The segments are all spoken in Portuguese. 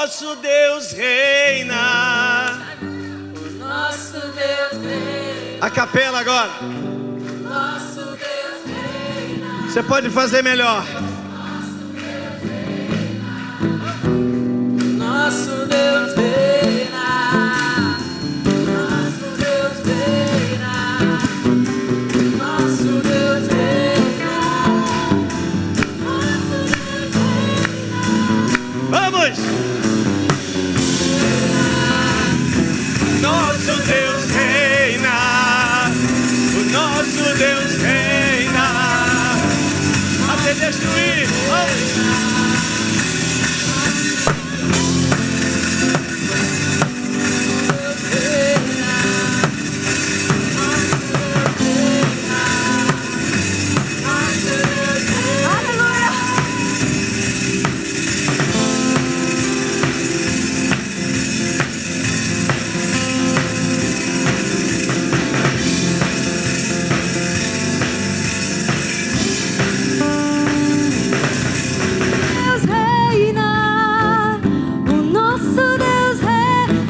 nosso Deus reina. O nosso Deus reina. A capela agora. Nosso Deus reina. Você pode fazer melhor. Nosso Deus reina. Nosso Deus reina. Nosso Deus reina. Nosso Deus reina. Vamos! Nosso Deus reina. O nosso Deus reina. Até destruir. Vamos!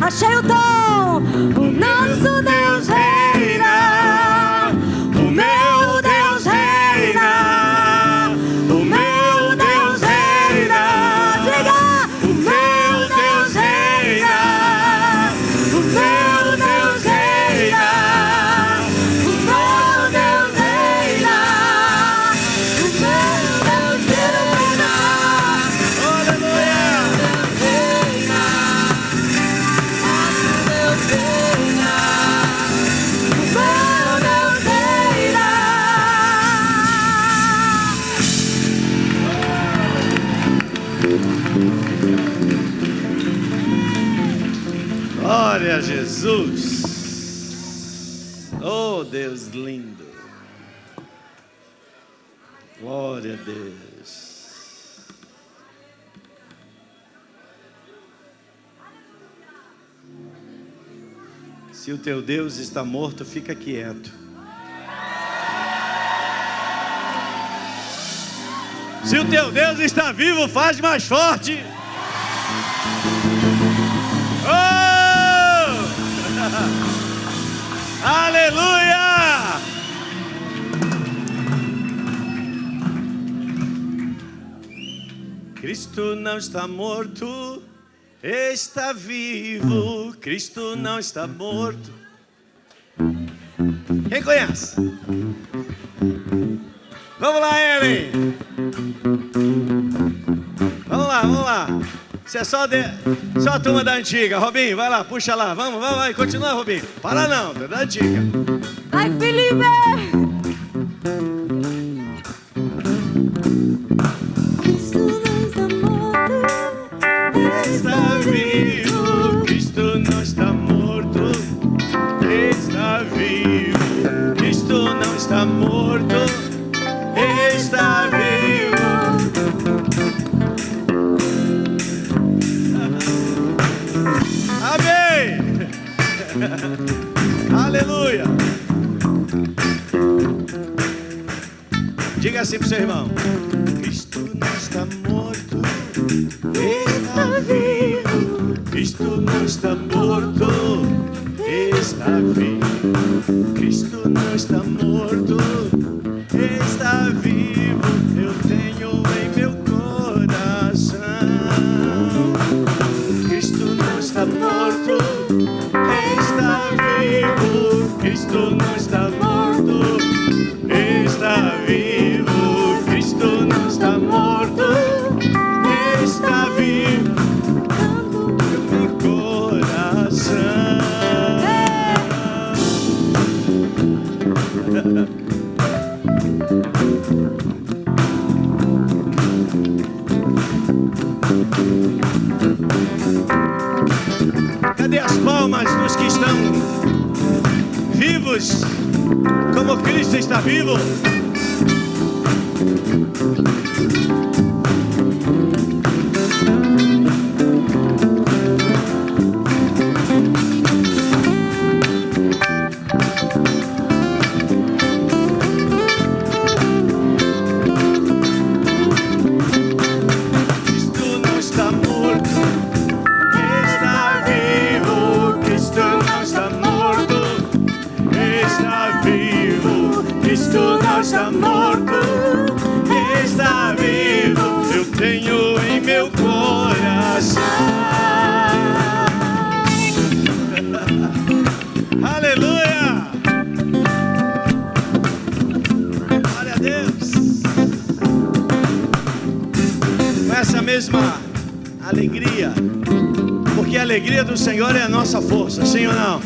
Achei o tom. O nosso Deus reina. O meu Deus reina. O meu Deus reina. Diga. O meu Deus reina. O meu Deus reina. O meu Deus reina. O meu Deus reina. Aleluia! Glória a Jesus. Oh, Deus lindo. Glória a Deus. Se o teu Deus está morto, fica quieto. Se o teu Deus está vivo, faz mais forte. Oh! Aleluia! Cristo não está morto, está vivo. Cristo não está morto. Quem conhece? Vamos lá, Ellen. Vamos lá, vamos lá. Você é só a turma da antiga. Robinho, vai lá, puxa lá. Vamos, vai, continua, Robinho. Para não, é da antiga. Ai, Felipe! Está vivo, Cristo não está morto, está vivo, Cristo não está morto, está vivo. Amém. Aleluia. Diga assim pro seu irmão: Cristo não está morto, está vivo. Cristo não está morto, está vivo. Cristo não está morto, está vivo. Eu tenho em meu coração. Cristo não está morto, está vivo. Cristo não está morto, está vivo. Cristo não está morto, está vivo. Meu coração. Cadê as palmas dos que estão vivos, como Cristo está vivo? Cristo não está morto, está morto, está vivo, eu tenho em meu coração. Aleluia! Glória a Deus! Com essa mesma alegria, porque a alegria do Senhor é a nossa força, sim ou não?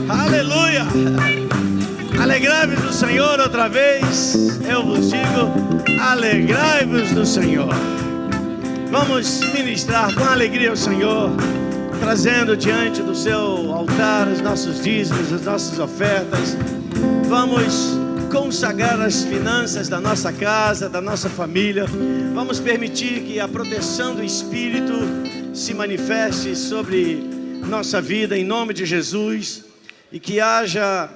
Aleluia! Alegrai-vos do Senhor outra vez, eu vos digo, alegrai-vos do Senhor. Vamos ministrar com alegria ao Senhor, trazendo diante do seu altar os nossos dízimos, as nossas ofertas. Vamos consagrar as finanças da nossa casa, da nossa família. Vamos permitir que a proteção do Espírito se manifeste sobre nossa vida, em nome de Jesus, e que haja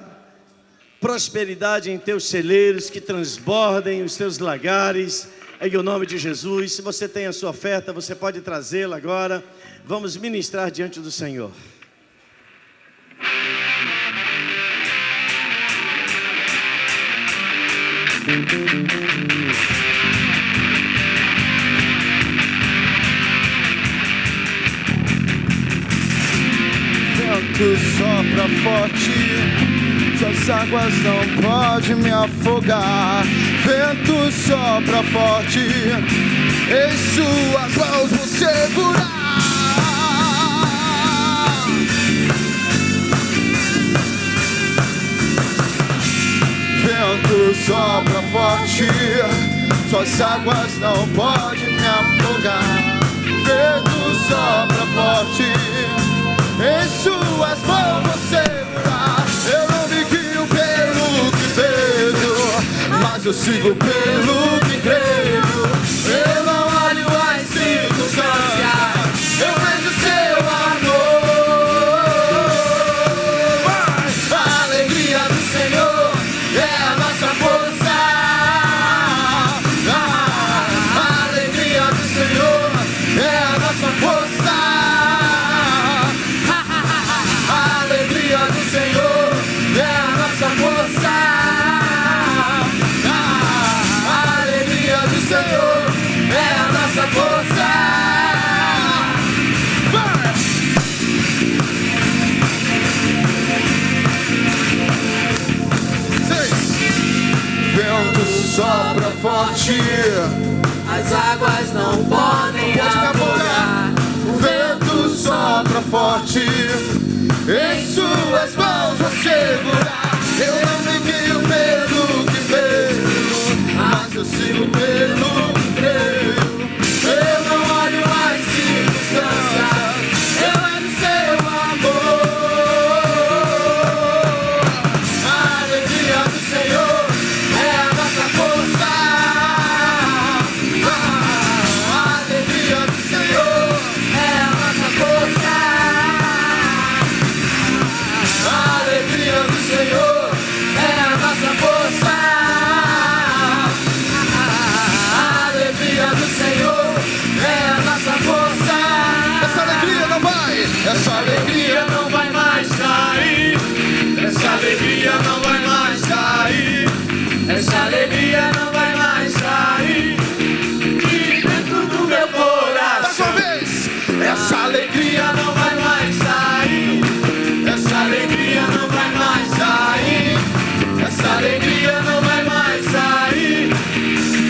prosperidade em teus celeiros, que transbordem os teus lagares, em nome de Jesus. Se você tem a sua oferta, você pode trazê-la agora. Vamos ministrar diante do Senhor. Vento sopra forte, suas águas não podem me afogar. Vento sopra forte, em suas mãos vou segurar. Vento sopra forte, suas águas não podem me afogar. Vento sopra forte, em suas mãos vou segurar. Eu não me guio pelo que vejo, mas eu sigo pelo que creio. Eu não olho as circunstâncias, eu vejo seu amor. A alegria do Senhor é a nossa força. A alegria do Senhor é a nossa força. A alegria do Senhor é a nossa força. A alegria do Senhor é a nossa força. Vento sopra forte, As águas não podem afogar. o vento sopra forte, em suas mãos vou segurar. Eu não me guio pelo que vejo, mas eu sigo pelo que creio. Eu não olho as circunstâncias, eu vejo seu amor. A alegria do Senhor é a nossa força. A alegria do Senhor é a nossa força. A alegria do Senhor é a nossa força. A alegria do Senhor é a nossa força. Essa alegria não vai, essa alegria não vai mais sair. Essa alegria não vai mais sair. Essa alegria não vai mais sair de dentro do meu coração. Mais uma vez, essa alegria Não vai mais sair. Essa alegria não vai mais sair. Essa alegria não vai mais sair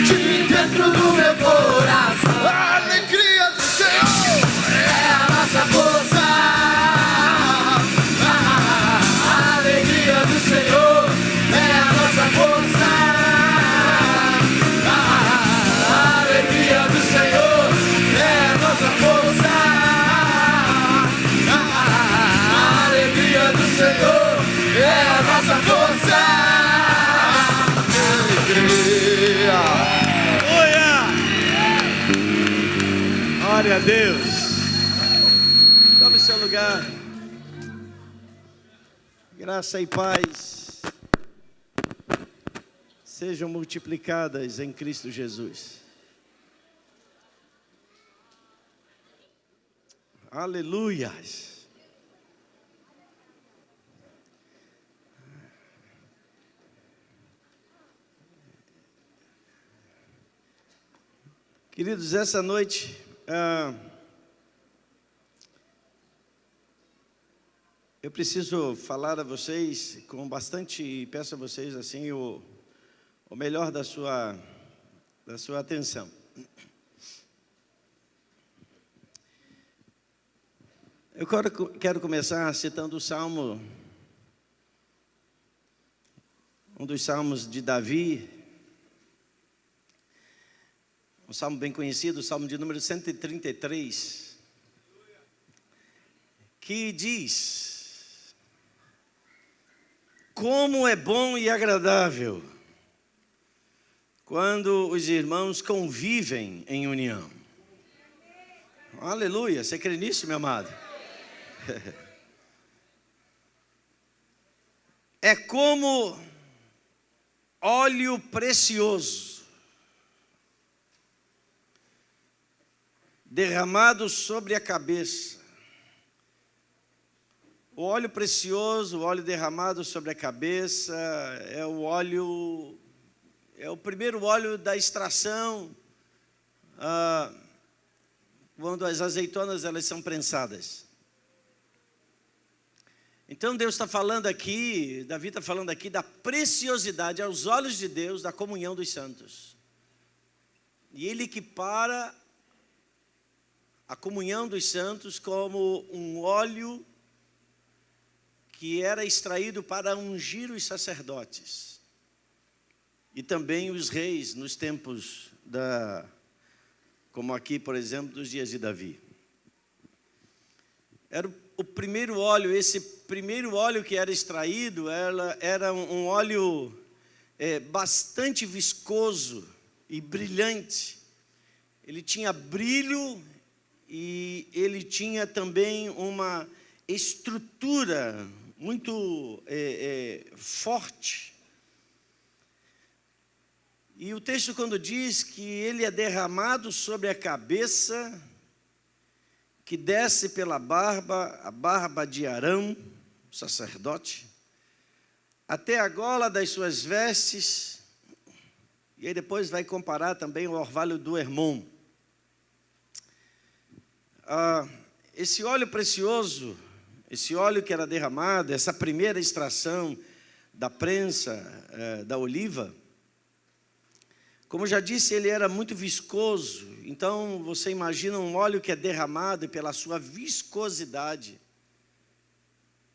de dentro do meu coração. a alegria do Senhor É a nossa força. A alegria do Senhor é a nossa força. A alegria do Senhor é a nossa força. A alegria do Senhor é a nossa força. Aleluia! Glória a Deus! Tome seu lugar. Graça e paz sejam multiplicadas em Cristo Jesus. Aleluias! Queridos, essa noite eu preciso falar a vocês com bastante, peço a vocês assim o melhor da sua atenção. Eu quero começar citando o Salmo, um dos Salmos de Davi, um salmo bem conhecido, o salmo de número 133, que diz: como é bom e agradável quando os irmãos convivem em união. Aleluia, você crê nisso, meu amado? É como óleo precioso derramado sobre a cabeça. O óleo precioso, o óleo derramado sobre a cabeça, é o óleo, é o primeiro óleo da extração, quando as azeitonas elas são prensadas. Então Deus está falando aqui, Davi está falando aqui da preciosidade aos olhos de Deus, da comunhão dos santos. E ele equipara a comunhão dos santos como um óleo que era extraído para ungir os sacerdotes e também os reis nos tempos como aqui, por exemplo, dos dias de Davi. Era o primeiro óleo, esse primeiro óleo que era extraído, era um óleo bastante viscoso e brilhante. Ele tinha brilho e ele tinha também uma estrutura muito forte. E o texto, quando diz que ele é derramado sobre a cabeça, que desce pela barba, a barba de Arão, sacerdote, até a gola das suas vestes, e aí depois vai comparar também o orvalho do Hermon. Esse óleo precioso, esse óleo que era derramado, essa primeira extração da prensa da oliva, como já disse, ele era muito viscoso. Então você imagina um óleo que é derramado e pela sua viscosidade,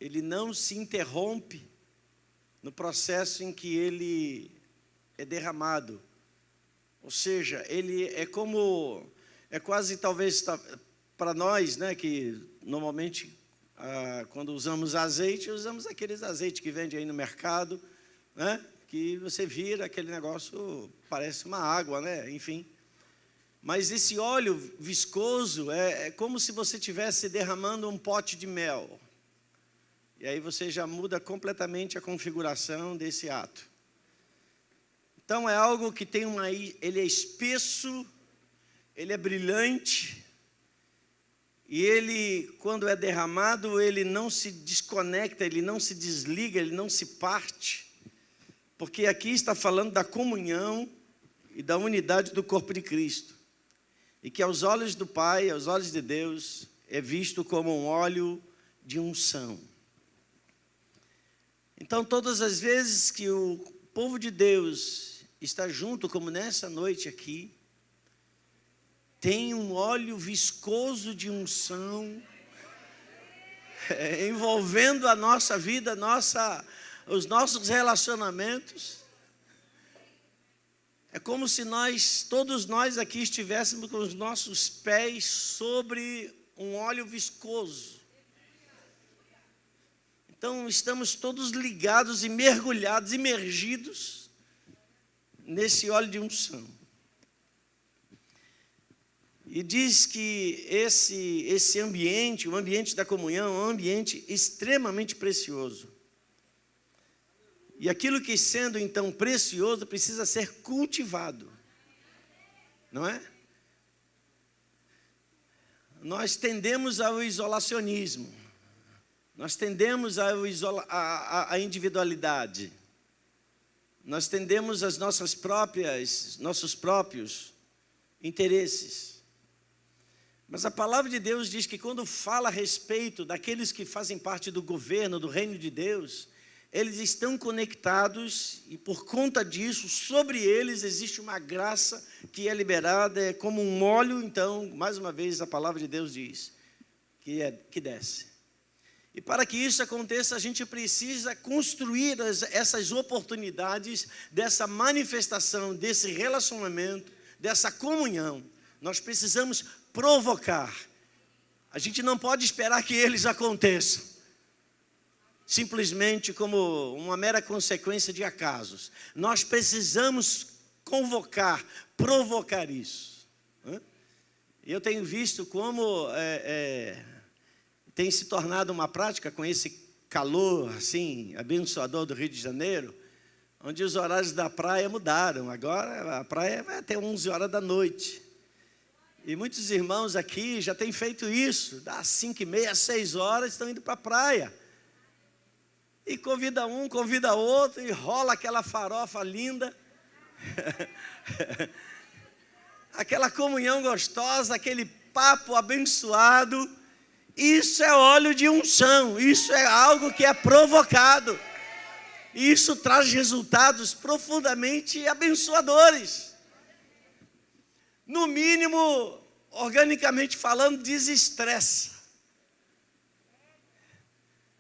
ele não se interrompe no processo em que ele é derramado. Ou seja, ele é quase talvez para nós, né, que normalmente quando usamos azeite, usamos aqueles azeites que vende aí no mercado, né, que você vira aquele negócio, parece uma água, né, enfim. Mas esse óleo viscoso é como se você estivesse derramando um pote de mel. E aí você já muda completamente a configuração desse ato. Então é algo que tem ele é espesso, ele é brilhante, e ele, quando é derramado, ele não se desconecta, ele não se desliga, ele não se parte, porque aqui está falando da comunhão e da unidade do corpo de Cristo, e que aos olhos do Pai, aos olhos de Deus, é visto como um óleo de unção. Então, todas as vezes que o povo de Deus está junto, como nessa noite aqui, tem um óleo viscoso de unção, envolvendo a nossa vida, os nossos relacionamentos. É como se todos nós aqui estivéssemos com os nossos pés sobre um óleo viscoso. Então estamos todos ligados e mergulhados, imergidos nesse óleo de unção. E diz que esse ambiente, o ambiente da comunhão, é um ambiente extremamente precioso. E aquilo que sendo então precioso precisa ser cultivado, não é? Nós tendemos ao isolacionismo, nós tendemos à individualidade, nós tendemos às nossos próprios interesses. Mas a palavra de Deus diz que quando fala a respeito daqueles que fazem parte do governo, do reino de Deus, eles estão conectados e por conta disso, sobre eles existe uma graça que é liberada, é como um óleo, então, mais uma vez a palavra de Deus diz, que desce. E para que isso aconteça, a gente precisa construir essas oportunidades dessa manifestação, desse relacionamento, dessa comunhão. Nós precisamos provocar. A gente não pode esperar que eles aconteçam, simplesmente como uma mera consequência de acasos. Nós precisamos convocar, provocar isso. E eu tenho visto como tem se tornado uma prática com esse calor assim abençoador do Rio de Janeiro, onde os horários da praia mudaram. Agora a praia vai até 11 horas da noite. E muitos irmãos aqui já têm feito isso, das 5h30 às 6 horas estão indo para a praia. E convida um, convida outro, e rola aquela farofa linda. Aquela comunhão gostosa, aquele papo abençoado. Isso é óleo de unção, isso é algo que é provocado. E isso traz resultados profundamente abençoadores. No mínimo, organicamente falando, desestressa.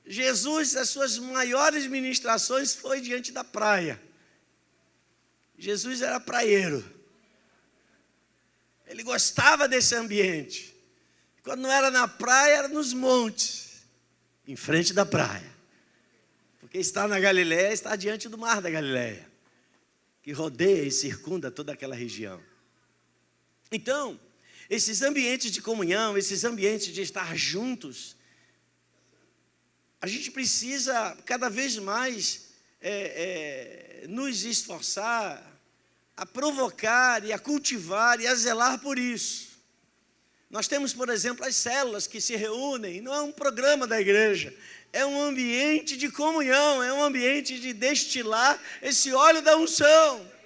Jesus, as suas maiores ministrações foi diante da praia. Jesus era praieiro. Ele gostava desse ambiente. Quando não era na praia, era nos montes, em frente da praia. Porque está na Galileia, está diante do mar da Galileia, que rodeia e circunda toda aquela região. Então, esses ambientes de comunhão, esses ambientes de estar juntos, a gente precisa cada vez mais nos esforçar a provocar e a cultivar e a zelar por isso. Nós temos, por exemplo, as células que se reúnem, não é um programa da igreja, é um ambiente de comunhão, é um ambiente de destilar esse óleo da unção.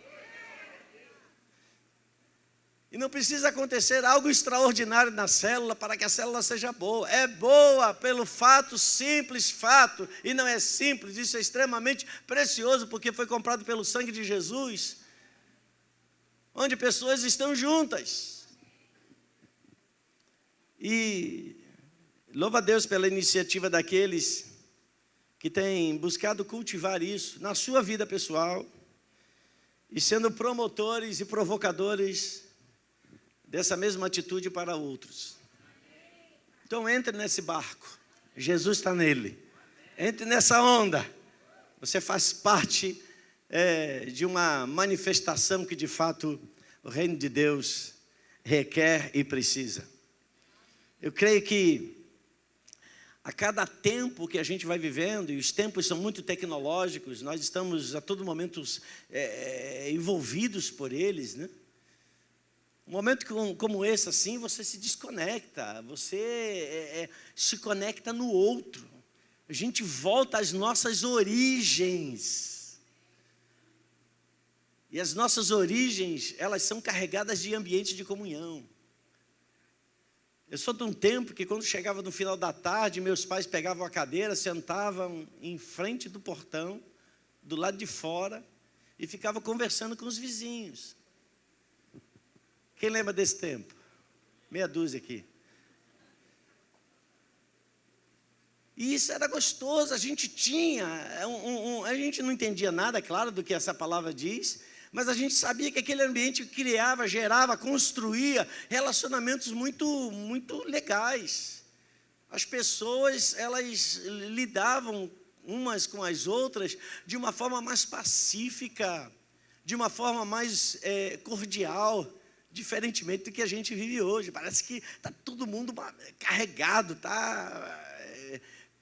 E não precisa acontecer algo extraordinário na célula para que a célula seja boa. É boa pelo fato, simples fato, e não é simples, isso é extremamente precioso, porque foi comprado pelo sangue de Jesus, onde pessoas estão juntas. E louva a Deus pela iniciativa daqueles que têm buscado cultivar isso na sua vida pessoal e sendo promotores e provocadores dessa mesma atitude para outros. Então entre nesse barco, Jesus está nele. Entre nessa onda. Você faz parte de uma manifestação que de fato o reino de Deus requer e precisa. Eu creio que a cada tempo que a gente vai vivendo, e os tempos são muito tecnológicos, nós estamos a todo momento envolvidos por eles, né? Um momento como esse, assim, você se desconecta, você se conecta no outro. A gente volta às nossas origens. E as nossas origens, elas são carregadas de ambiente de comunhão. Eu sou de um tempo que quando chegava no final da tarde, meus pais pegavam a cadeira, sentavam em frente do portão, do lado de fora, e ficavam conversando com os vizinhos. Quem lembra desse tempo? Meia dúzia aqui. E isso era gostoso, a gente tinha, a gente não entendia nada, claro, do que essa palavra diz, mas a gente sabia que aquele ambiente criava, gerava, construía relacionamentos muito, muito legais. As pessoas, elas lidavam umas com as outras de uma forma mais pacífica, de uma forma mais cordial, diferentemente do que a gente vive hoje. Parece que está todo mundo carregado, está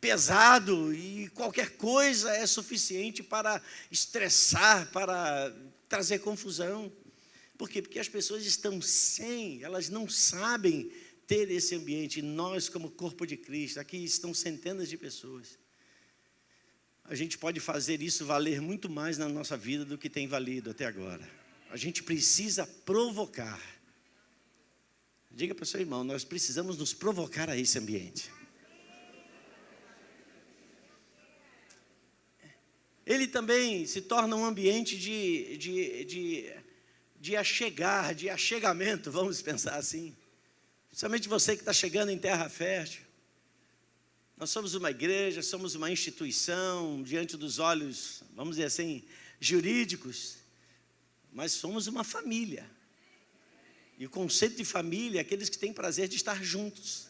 pesado, e qualquer coisa é suficiente para estressar, para trazer confusão. Por quê? Porque as pessoas estão elas não sabem ter esse ambiente. E nós, como corpo de Cristo, aqui estão centenas de pessoas. A gente pode fazer isso valer muito mais na nossa vida do que tem valido até agora. A gente precisa provocar. Diga para o seu irmão, nós precisamos nos provocar a esse ambiente. Ele também se torna um ambiente de achegar, de achegamento, vamos pensar assim. Principalmente você que está chegando em terra fértil. Nós somos uma igreja, somos uma instituição, diante dos olhos, vamos dizer assim, jurídicos, mas somos uma família. E o conceito de família é aqueles que têm prazer de estar juntos.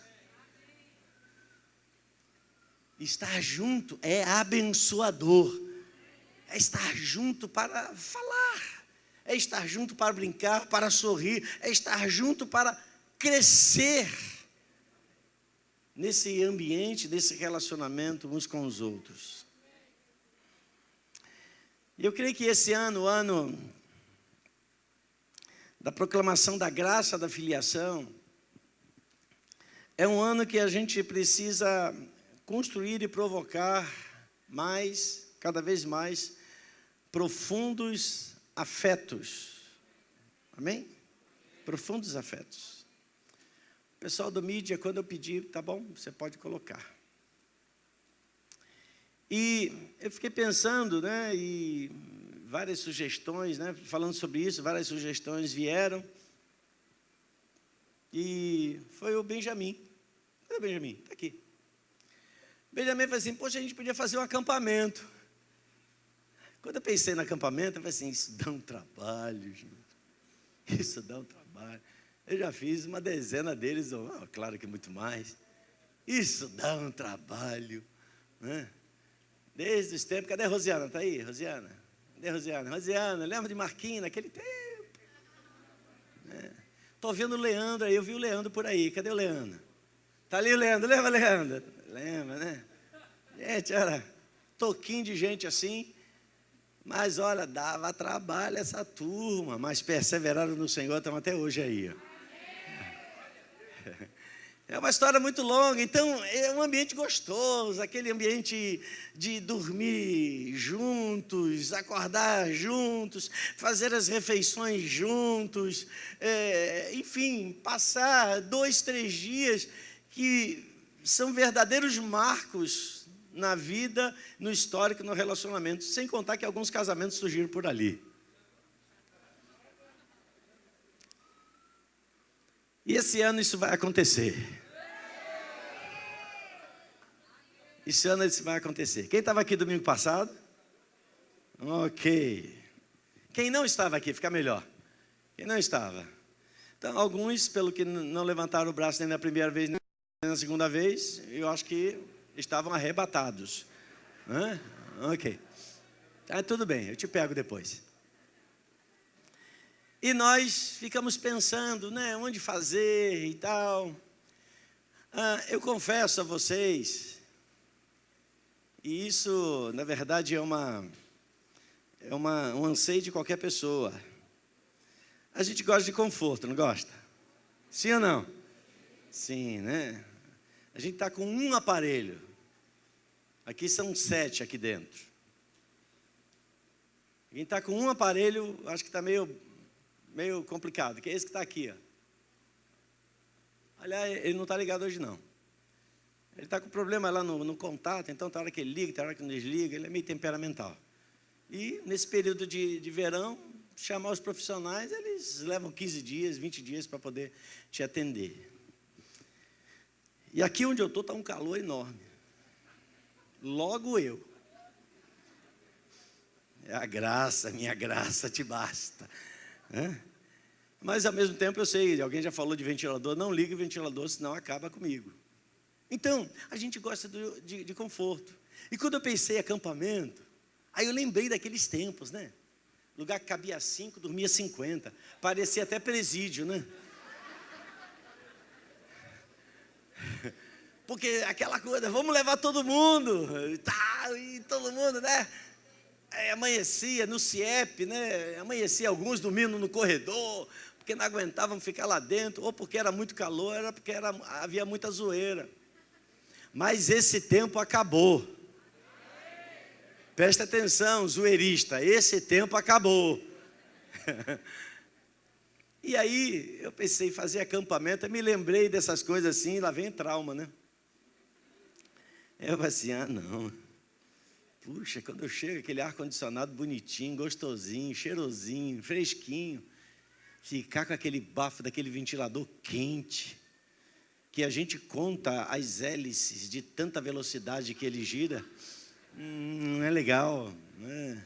Estar junto é abençoador. É estar junto para falar. É estar junto para brincar, para sorrir. É estar junto para crescer nesse ambiente, nesse relacionamento uns com os outros. E eu creio que esse ano, o ano da proclamação da graça da filiação, é um ano que a gente precisa construir e provocar mais, cada vez mais, profundos afetos. Amém? Profundos afetos. O pessoal do mídia, quando eu pedir, tá bom, você pode colocar. E eu fiquei pensando, né, e várias sugestões, né, falando sobre isso, várias sugestões vieram. E foi o Benjamin. Cadê o Benjamin? Está aqui. Benjamin falou assim, poxa, a gente podia fazer um acampamento. Quando eu pensei no acampamento, eu falei assim, isso dá um trabalho, gente. Isso dá um trabalho. Eu já fiz uma dezena deles, claro que muito mais. Isso dá um trabalho, né? Desde os tempos, cadê a Rosiana? Está aí, Rosiana? Cadê a Rosiana? Rosiana, lembra de Marquinhos naquele tempo? Estou vendo o Leandro aí, eu vi o Leandro por aí. Cadê o Leandro? Está ali o Leandro, lembra, Leandro? Lembra, né? Gente, olha, toquinho de gente assim. Mas olha, dava trabalho essa turma, mas perseveraram no Senhor, estão até hoje aí. Ó. É uma história muito longa, então é um ambiente gostoso, aquele ambiente de dormir juntos, acordar juntos, fazer as refeições juntos, enfim, passar 2, 3 dias que são verdadeiros marcos na vida, no histórico, no relacionamento, sem contar que alguns casamentos surgiram por ali. E esse ano isso vai acontecer. Esse ano isso vai acontecer. Quem estava aqui domingo passado? Ok. Quem não estava aqui, fica melhor. Quem não estava? Então, alguns, pelo que não levantaram o braço nem na primeira vez, nem na segunda vez, eu acho que estavam arrebatados. Ok. Ah, tudo bem, eu te pego depois. E nós ficamos pensando, né, onde fazer e tal. Eu confesso a vocês, e isso, na verdade, é um anseio de qualquer pessoa. A gente gosta de conforto, não gosta? Sim ou não? Sim, né? A gente está com um aparelho. Aqui são 7 aqui dentro. Quem está com um aparelho, acho que está meio complicado, que é esse que está aqui. Ó. Aliás, ele não está ligado hoje não. Ele está com problema lá no contato, então tem hora que ele liga, tem hora que não desliga, ele é meio temperamental. E nesse período de verão, chamar os profissionais, eles levam 15 dias, 20 dias para poder te atender. E aqui onde eu estou está um calor enorme. Logo eu. É a graça, minha graça te basta. Mas ao mesmo tempo eu sei, alguém já falou de ventilador, não ligue o ventilador, senão acaba comigo. Então, a gente gosta de conforto. E quando eu pensei em acampamento, aí eu lembrei daqueles tempos, né? Lugar que cabia 5, dormia 50. Parecia até presídio, né? Porque aquela coisa, vamos levar todo mundo, e todo mundo, né? Amanhecia no CIEP, né? Amanhecia alguns dormindo no corredor, porque não aguentavam ficar lá dentro, ou porque era muito calor, era porque havia muita zoeira. Mas esse tempo acabou. Presta atenção, zoeirista, esse tempo acabou. E aí eu pensei em fazer acampamento, eu me lembrei dessas coisas assim, lá vem trauma, né? Eu falei assim, não. Puxa, quando eu chego, aquele ar-condicionado bonitinho, gostosinho, cheirosinho, fresquinho, ficar com aquele bafo daquele ventilador quente, que a gente conta as hélices de tanta velocidade que ele gira, não é legal, né?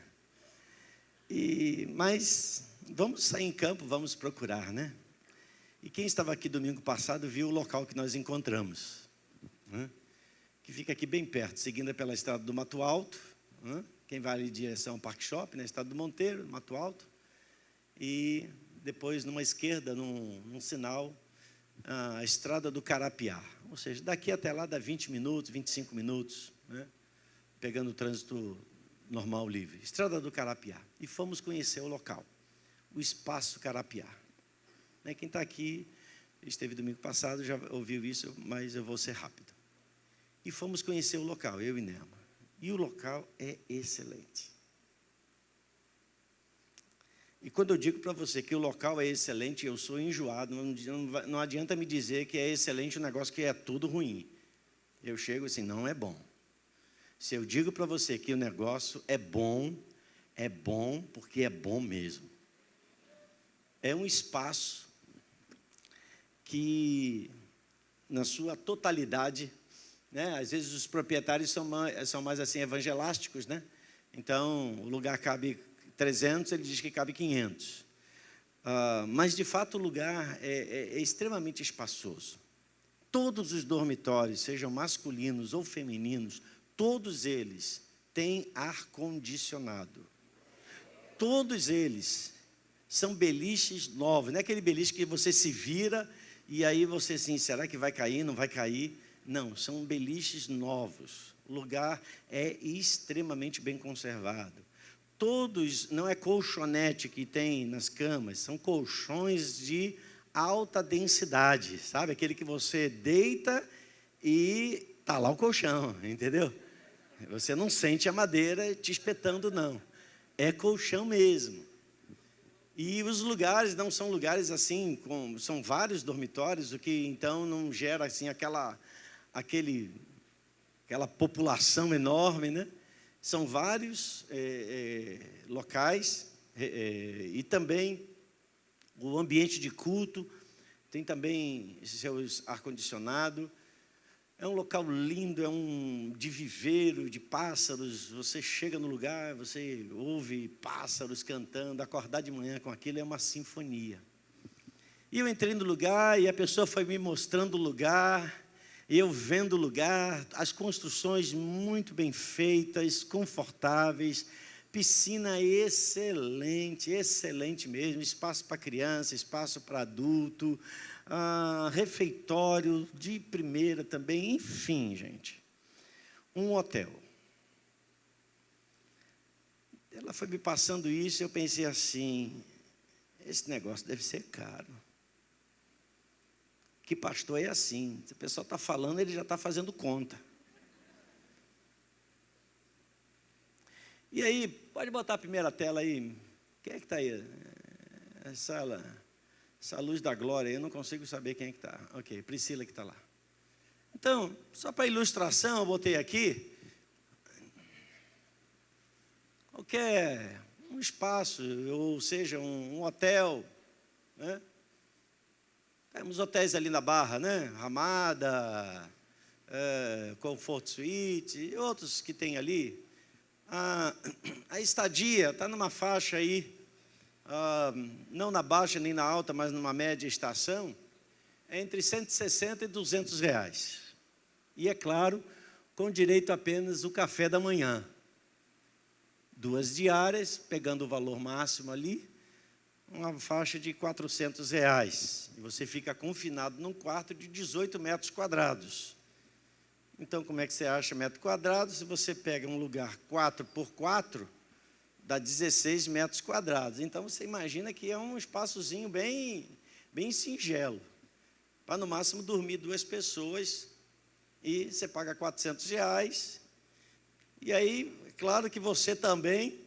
Mas vamos sair em campo, vamos procurar, né? E quem estava aqui domingo passado viu o local que nós encontramos, né? Que fica aqui bem perto, seguindo pela estrada do Mato Alto, né? Quem vai ali em direção ao Park Shop, na estrada do Monteiro, Mato Alto, e depois numa esquerda, num sinal, a estrada do Carapiá, ou seja, daqui até lá dá 20 minutos, 25 minutos, né? Pegando o trânsito normal, livre, estrada do Carapiá, e fomos conhecer o local, o Espaço Carapiá, né? Quem está aqui, esteve domingo passado, já ouviu isso, mas eu vou ser rápido. E fomos conhecer o local, eu e Nema. E o local é excelente. E quando eu digo para você que o local é excelente, eu sou enjoado, não adianta me dizer que é excelente um negócio que é tudo ruim. Eu chego assim, não é bom. Se eu digo para você que o negócio é bom porque é bom mesmo. É um espaço que, na sua totalidade, né? Às vezes os proprietários são mais assim evangelásticos, né? Então o lugar cabe 300, ele diz que cabe 500. Mas de fato o lugar é extremamente espaçoso. Todos os dormitórios, sejam masculinos ou femininos, todos eles têm ar-condicionado. Todos eles são beliches novos, não é aquele beliche que você se vira e aí você assim, será que vai cair, não vai cair? Não, são beliches novos. O lugar é extremamente bem conservado. Todos, não é colchonete que tem nas camas, são colchões de alta densidade, sabe? Aquele que você deita e está lá o colchão, entendeu? Você não sente a madeira te espetando, não. É colchão mesmo. E os lugares não são lugares assim, são vários dormitórios, o que então não gera assim aquela população enorme, né? São vários locais e também o ambiente de culto, tem também seus ar-condicionado. É um local lindo, de viveiro, de pássaros. Você chega no lugar, você ouve pássaros cantando, acordar de manhã com aquilo é uma sinfonia. E eu entrei no lugar e a pessoa foi me mostrando o lugar, eu vendo o lugar, as construções muito bem feitas, confortáveis, piscina excelente, excelente mesmo, espaço para criança, espaço para adulto, refeitório de primeira também, enfim, gente, um hotel. Ela foi me passando isso e eu pensei assim, esse negócio deve ser caro. Que pastor é assim, se o pessoal está falando, ele já está fazendo conta. E aí, pode botar a primeira tela aí, quem é que está aí? Essa luz da glória, eu não consigo saber quem é que está. Ok, Priscila que está lá. Então, só para ilustração, eu botei aqui, qualquer um espaço, ou seja, um hotel, né? Temos hotéis ali na Barra, né? Ramada, Comfort Suite, e outros que tem ali. A estadia está numa faixa aí, não na baixa nem na alta, mas numa média estação, é entre 160 e 200 reais. E é claro, com direito apenas o café da manhã. 2 diárias, pegando o valor máximo ali, uma faixa de 400 reais. E você fica confinado num quarto de 18 metros quadrados. Então, como é que você acha metro quadrado? Se você pega um lugar 4 por 4, dá 16 metros quadrados. Então, você imagina que é um espaçozinho bem singelo. Para, no máximo, dormir 2 pessoas. E você paga 400 reais. E aí, claro que você também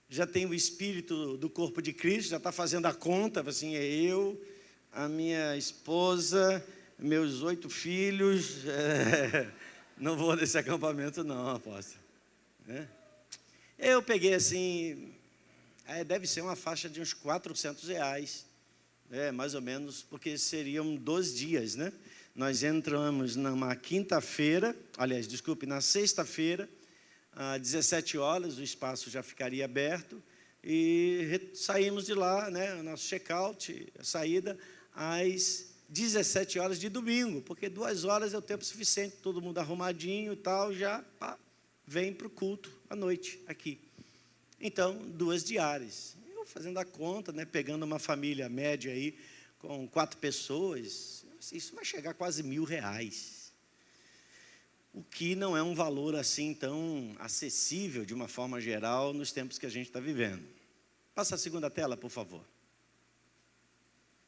já tem o espírito do corpo de Cristo, já está fazendo a conta, assim, é eu, a minha esposa, meus 8 filhos, não vou nesse acampamento não, apóstolo. Eu peguei assim, deve ser uma faixa de uns R$400, mais ou menos, porque seriam 12 dias, né? Nós entramos numa quinta-feira, aliás, desculpe, na sexta-feira, às 17 horas, o espaço já ficaria aberto, e saímos de lá, né, o nosso check-out, a saída, às 17 horas de domingo, porque 2 horas é o tempo suficiente, todo mundo arrumadinho e tal, já vem para o culto à noite, aqui. Então, 2 diárias. Eu fazendo a conta, né, pegando uma família média aí, com 4 pessoas, isso vai chegar a quase R$1.000. O que não é um valor assim tão acessível, de uma forma geral, nos tempos que a gente está vivendo. Passa a segunda tela, por favor.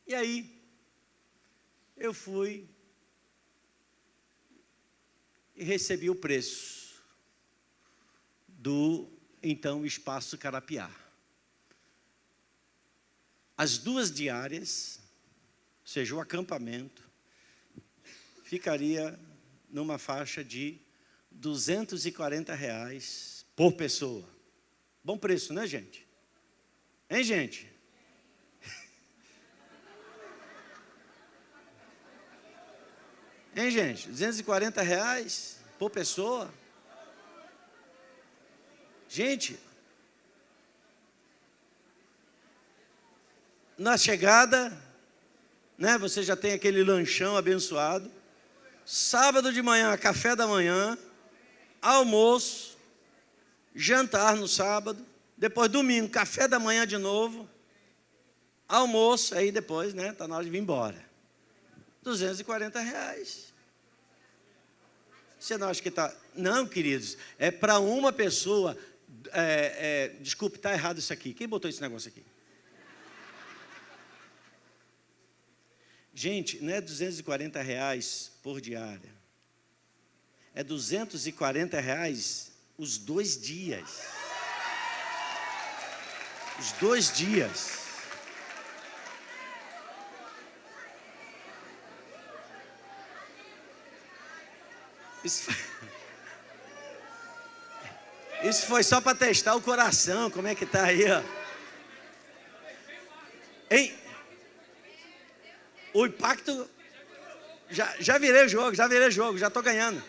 E aí, eu fui e recebi o preço do, então, Espaço Carapiá. As 2 diárias, ou seja, o acampamento, ficaria numa faixa de R$240 por pessoa. Bom preço, né, gente? Hein, gente? Hein, gente? R$240 por pessoa? Gente, na chegada, né, você já tem aquele lanchão abençoado. Sábado de manhã, café da manhã, almoço, jantar no sábado, depois domingo, café da manhã de novo, almoço, aí depois, né, está na hora de vir embora. R$240. Você não acha que está... Não, queridos, é para uma pessoa... desculpe, está errado isso aqui. Quem botou esse negócio aqui? Gente, não é R$240 por diária. É R$240 os 2 dias. Os 2 dias. Isso foi só para testar o coração, como é que está aí, ó. Hein? O impacto, já virei o jogo, já estou ganhando.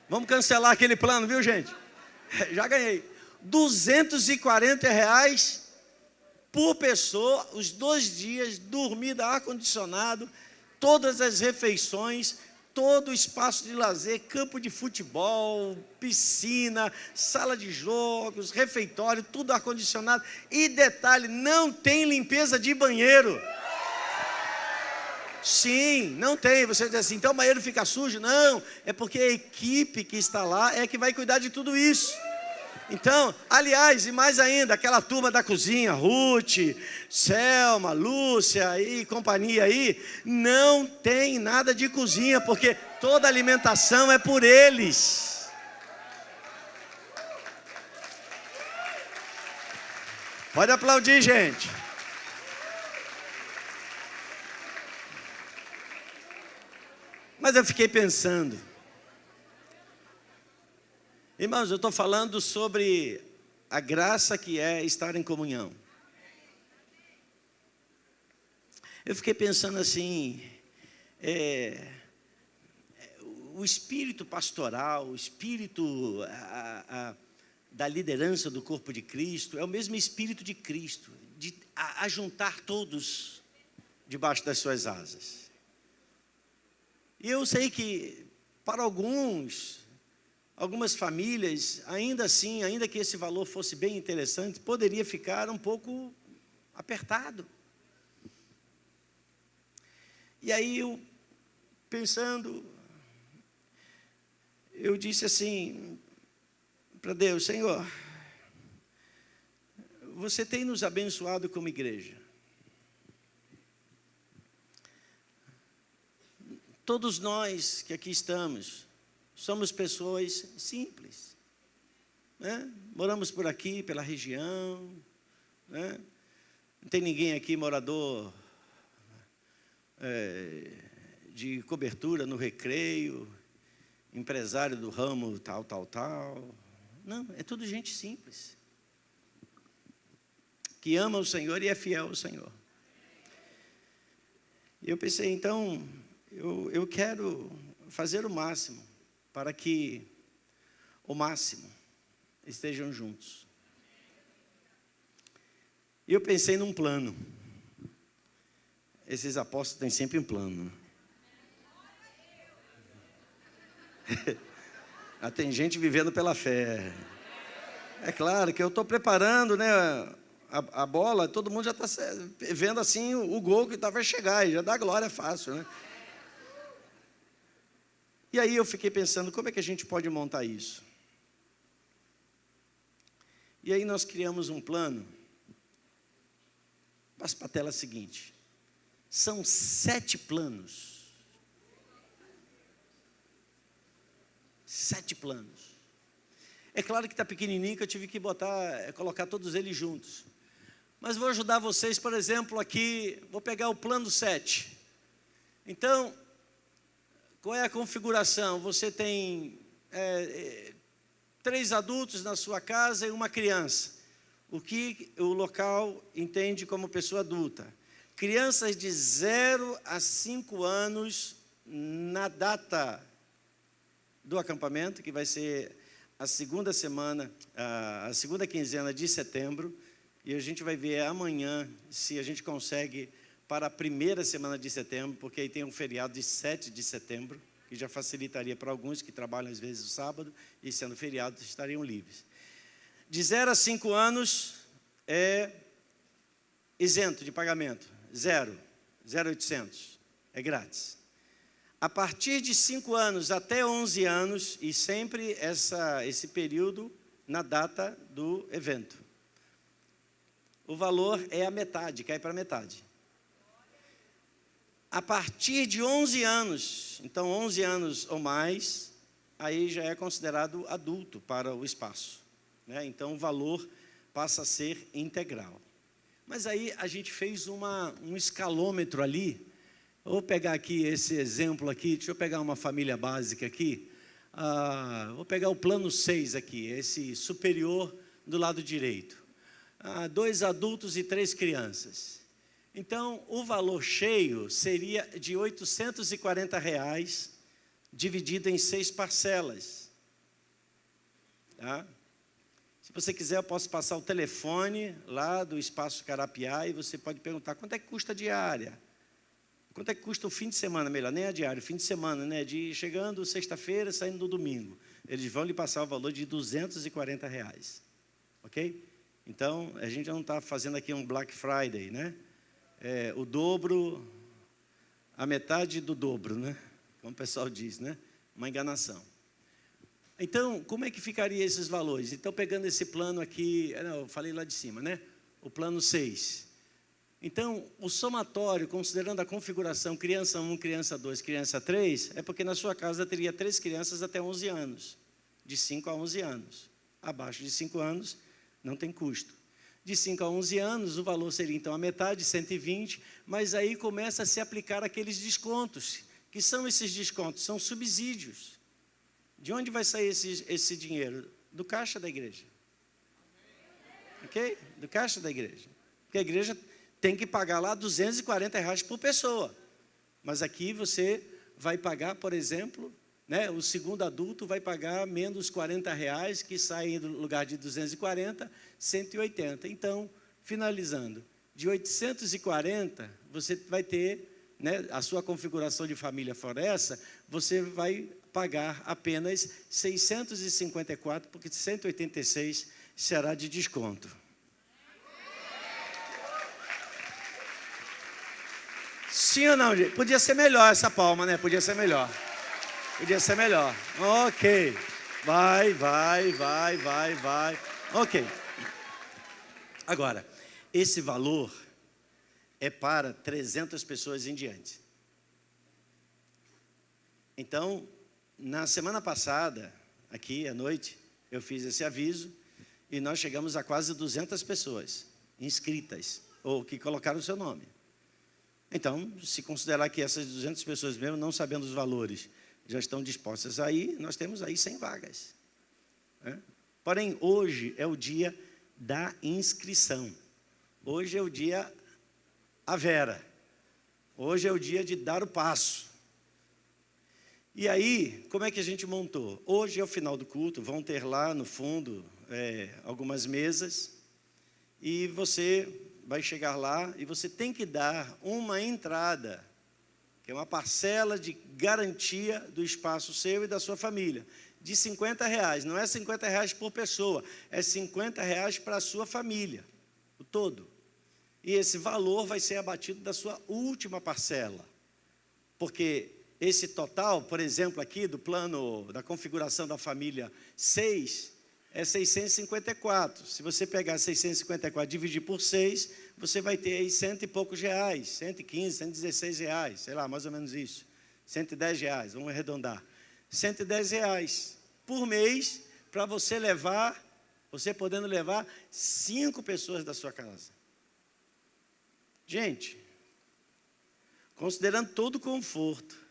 Vamos cancelar aquele plano, viu, gente? Já ganhei. R$240 por pessoa, os 2 dias, dormida, ar-condicionado, todas as refeições, todo o espaço de lazer, campo de futebol, piscina, sala de jogos, refeitório, tudo ar-condicionado. E detalhe, não tem limpeza de banheiro. Sim, não tem. Você diz assim, então o banheiro fica sujo? Não, é porque a equipe que está lá é que vai cuidar de tudo isso. Então, aliás, e mais ainda, aquela turma da cozinha, Ruth, Selma, Lúcia e companhia aí, não tem nada de cozinha, porque toda alimentação é por eles. Pode aplaudir, gente. Mas eu fiquei pensando, irmãos, eu estou falando sobre a graça que é estar em comunhão. Eu fiquei pensando assim, o espírito pastoral, o espírito da liderança do corpo de Cristo, é o mesmo espírito de Cristo, de ajuntar todos debaixo das suas asas. E eu sei que para algumas famílias, ainda assim, ainda que esse valor fosse bem interessante, poderia ficar um pouco apertado. E aí eu, pensando, eu disse assim para Deus, Senhor, você tem nos abençoado como igreja. Todos nós que aqui estamos, somos pessoas simples. né? Moramos por aqui, pela região, né? Não tem ninguém aqui morador de cobertura no Recreio, empresário do ramo tal. Não, é tudo gente simples, que ama o Senhor e é fiel ao Senhor. E eu pensei, então, eu quero fazer o máximo para que o máximo estejam juntos. E eu pensei num plano. Esses apóstolos têm sempre um plano. Tem gente vivendo pela fé. É claro que eu estou preparando, né, a bola, todo mundo já está vendo assim o gol que vai chegar, e já dá glória fácil, né? E aí eu fiquei pensando, como é que a gente pode montar isso? E aí nós criamos um plano. Passa para a tela seguinte. São 7 planos. 7 planos. É claro que está pequenininho, que eu tive que colocar todos eles juntos. Mas vou ajudar vocês, por exemplo, aqui, vou pegar o plano 7. Então, qual é a configuração? Você tem 3 adultos na sua casa e uma criança. O que o local entende como pessoa adulta. Crianças de 0 a 5 anos na data do acampamento, que vai ser a segunda quinzena de setembro, e a gente vai ver amanhã se a gente consegue para a primeira semana de setembro, porque aí tem um feriado de 7 de setembro, que já facilitaria para alguns que trabalham às vezes o sábado, e sendo feriado estariam livres. De 0 a 5 anos é isento de pagamento, 0,800, é grátis. A partir de 5 anos até 11 anos, e sempre esse período na data do evento. O valor é a metade, cai para a metade. A partir de 11 anos, então 11 anos ou mais, aí já é considerado adulto para o espaço, né? Então o valor passa a ser integral. Mas aí a gente fez um escalômetro ali. Eu vou pegar aqui esse exemplo aqui, deixa eu pegar uma família básica aqui. Vou pegar o plano 6 aqui, esse superior do lado direito. 2 adultos e 3 crianças. Então, o valor cheio seria de R$ 840, dividido em 6 parcelas. Tá? Se você quiser, eu posso passar o telefone lá do Espaço Carapiá e você pode perguntar quanto é que custa a diária. Quanto é que custa o fim de semana, melhor, nem a diária, o fim de semana, né? Chegando sexta-feira, saindo no domingo. Eles vão lhe passar o valor de R$ 240, ok? Então, a gente não está fazendo aqui um Black Friday, né? O dobro, a metade do dobro, né? Como o pessoal diz, né? Uma enganação. Então, como é que ficaria esses valores? Então, pegando esse plano aqui, eu falei lá de cima, né? O plano 6. Então, o somatório, considerando a configuração criança 1, criança 2, criança 3, é porque na sua casa teria 3 crianças até 11 anos, de 5 a 11 anos. Abaixo de 5 anos, não tem custo. De 5 a 11 anos, o valor seria então a metade, 120, mas aí começa a se aplicar aqueles descontos. Que são esses descontos? São subsídios. De onde vai sair esse dinheiro? Do caixa da igreja. Ok? Do caixa da igreja. Porque a igreja tem que pagar lá R$ 240 por pessoa. Mas aqui você vai pagar, por exemplo, né, o segundo adulto vai pagar menos R$ 40, que sai do lugar de 240, 180. Então, finalizando, de 840, você vai ter, né, a sua configuração de família fora essa, você vai pagar apenas 654, porque 186 será de desconto. Sim ou não, gente? Podia ser melhor essa palma, né? Podia ser melhor. Podia ser melhor. Ok. Vai. Ok. Agora, esse valor é para 300 pessoas em diante. Então, na semana passada, aqui à noite, Eu fiz esse aviso e nós chegamos a quase 200 pessoas inscritas, ou que colocaram o seu nome. Então, se considerar que essas 200 pessoas, mesmo não sabendo os valores, já estão dispostas a ir, nós temos aí 100 vagas. Porém, hoje é o dia da inscrição. Hoje é o dia à vera. Hoje é o dia de dar o passo. E aí, como é que a gente montou? Hoje é o final do culto, vão ter lá no fundo algumas mesas, e você vai chegar lá e você tem que dar uma entrada, que é uma parcela de garantia do espaço seu e da sua família, de R$50. Não é R$50 por pessoa, é R$50 para a sua família, o todo. E esse valor vai ser abatido da sua última parcela, porque esse total, por exemplo, aqui do plano da configuração da família 6, é 654. Se você pegar 654 e dividir por 6, você vai ter aí R$100 e poucos, 115, R$116, sei lá, mais ou menos isso. R$110, vamos arredondar. R$110 por mês, para você levar, você podendo levar 5 pessoas da sua casa. Gente, considerando todo o conforto,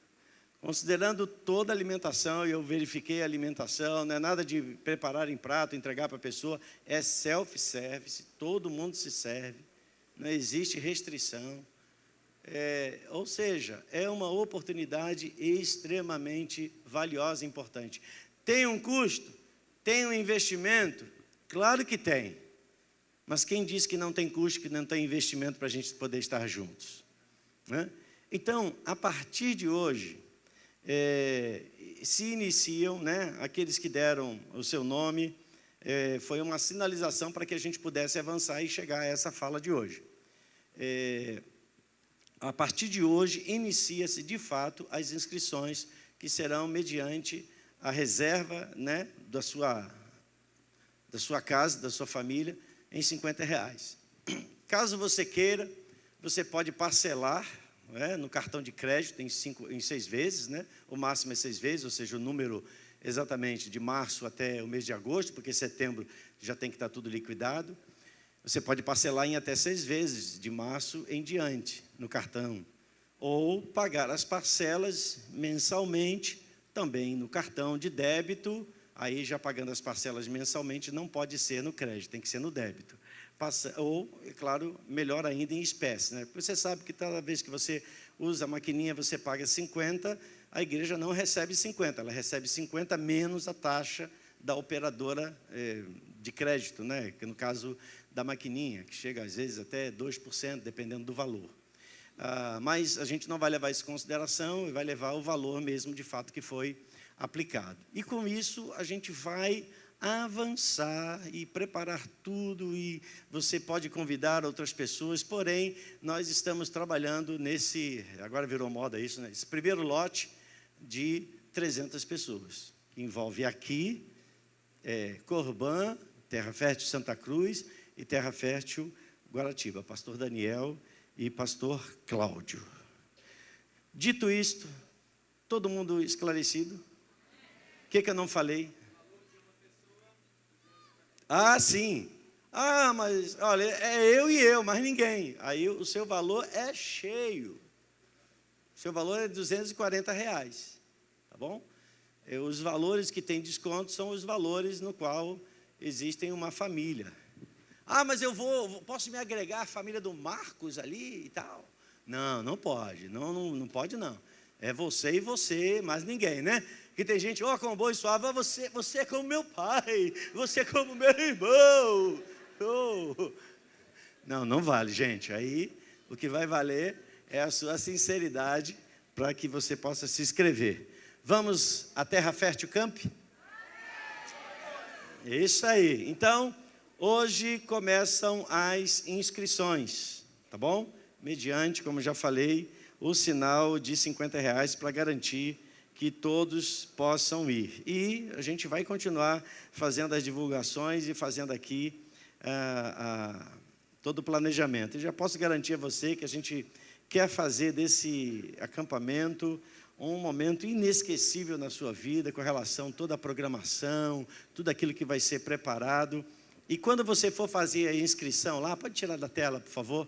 considerando toda a alimentação, eu verifiquei a alimentação, não é nada de preparar em prato, entregar para a pessoa, é self-service, todo mundo se serve, não existe restrição. Ou seja, é uma oportunidade extremamente valiosa e importante. Tem um custo? Tem um investimento? Claro que tem. Mas quem diz que não tem custo, que não tem investimento para a gente poder estar juntos? Então, a partir de hoje, se iniciam, aqueles que deram o seu nome, foi uma sinalização para que a gente pudesse avançar e chegar a essa fala de hoje. A partir de hoje, inicia-se de fato as inscrições, que serão mediante a reserva da sua casa, da sua família, em R$50. Caso você queira, você pode parcelar no cartão de crédito em 6 vezes, o máximo é 6 vezes, ou seja, o número exatamente de março até o mês de agosto, porque setembro já tem que estar tudo liquidado. Você pode parcelar em até 6 vezes, de março em diante, no cartão. Ou pagar as parcelas mensalmente, também no cartão de débito. Aí já pagando as parcelas mensalmente, não pode ser no crédito, tem que ser no débito. Ou, é claro, melhor ainda em espécie, Porque você sabe que toda vez que você usa a maquininha, você paga 50, a igreja não recebe 50, ela recebe 50 menos a taxa da operadora de crédito, que no caso da maquininha, que chega às vezes até 2%, dependendo do valor. Mas a gente não vai levar isso em consideração e vai levar o valor mesmo de fato que foi aplicado. E com isso a gente vai avançar e preparar tudo, e você pode convidar outras pessoas, porém nós estamos trabalhando nesse, agora virou moda isso, esse primeiro lote de 300 pessoas, que envolve aqui, Corbã, Terra Fértil Santa Cruz e Terra Fértil Guaratiba, pastor Daniel e pastor Cláudio. Dito isto, todo mundo esclarecido? O que eu não falei? Sim. Mas olha, é eu e eu, mais ninguém. Aí o seu valor é cheio. O seu valor é R$240, tá bom? Os valores que tem desconto são os valores no qual existem uma família. Mas eu posso me agregar à família do Marcos ali e tal? Não pode, não pode não. É você e você, mais ninguém, Que tem gente, como bom e suave, você é como meu pai, você é como meu irmão. Não vale, gente. Aí, o que vai valer é a sua sinceridade para que você possa se inscrever. Vamos à Terra Fértil Camp? Isso aí. Então, hoje começam as inscrições, tá bom? Mediante, como já falei, o sinal de R$50 para garantir que todos possam ir. E a gente vai continuar fazendo as divulgações e fazendo aqui todo o planejamento. E já posso garantir a você que a gente quer fazer desse acampamento um momento inesquecível na sua vida, com relação a toda a programação, tudo aquilo que vai ser preparado. E quando você for fazer a inscrição lá, pode tirar da tela, por favor?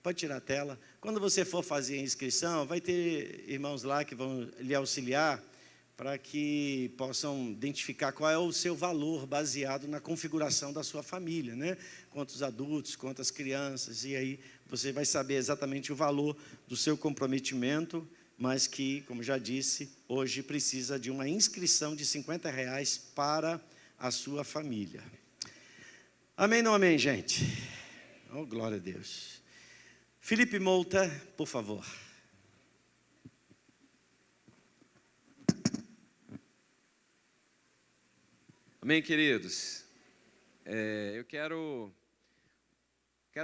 Pode tirar a tela. Quando você for fazer a inscrição, vai ter irmãos lá que vão lhe auxiliar para que possam identificar qual é o seu valor baseado na configuração da sua família, né? Quantos adultos, quantas crianças, e aí você vai saber exatamente o valor do seu comprometimento, mas que, como já disse, hoje precisa de uma inscrição de R$50 para a sua família. Amém, não amém, gente? Oh, glória a Deus. Felipe Mouta, por favor. Amém, queridos? Eu quero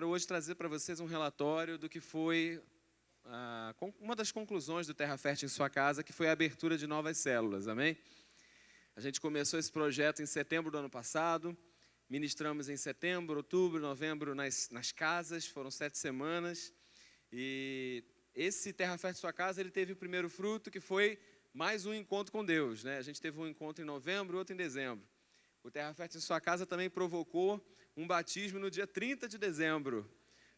hoje trazer para vocês um relatório do que foi uma das conclusões do Terra Fértil em Sua Casa, que foi a abertura de novas células, amém? A gente começou esse projeto em setembro do ano passado, ministramos em setembro, outubro, novembro nas casas, foram 7 semanas, e esse Terra Fértil em Sua Casa, ele teve o primeiro fruto, que foi mais um encontro com Deus, né? A gente teve um encontro em novembro, outro em dezembro. O Terra Fértil em Sua Casa também provocou um batismo no dia 30 de dezembro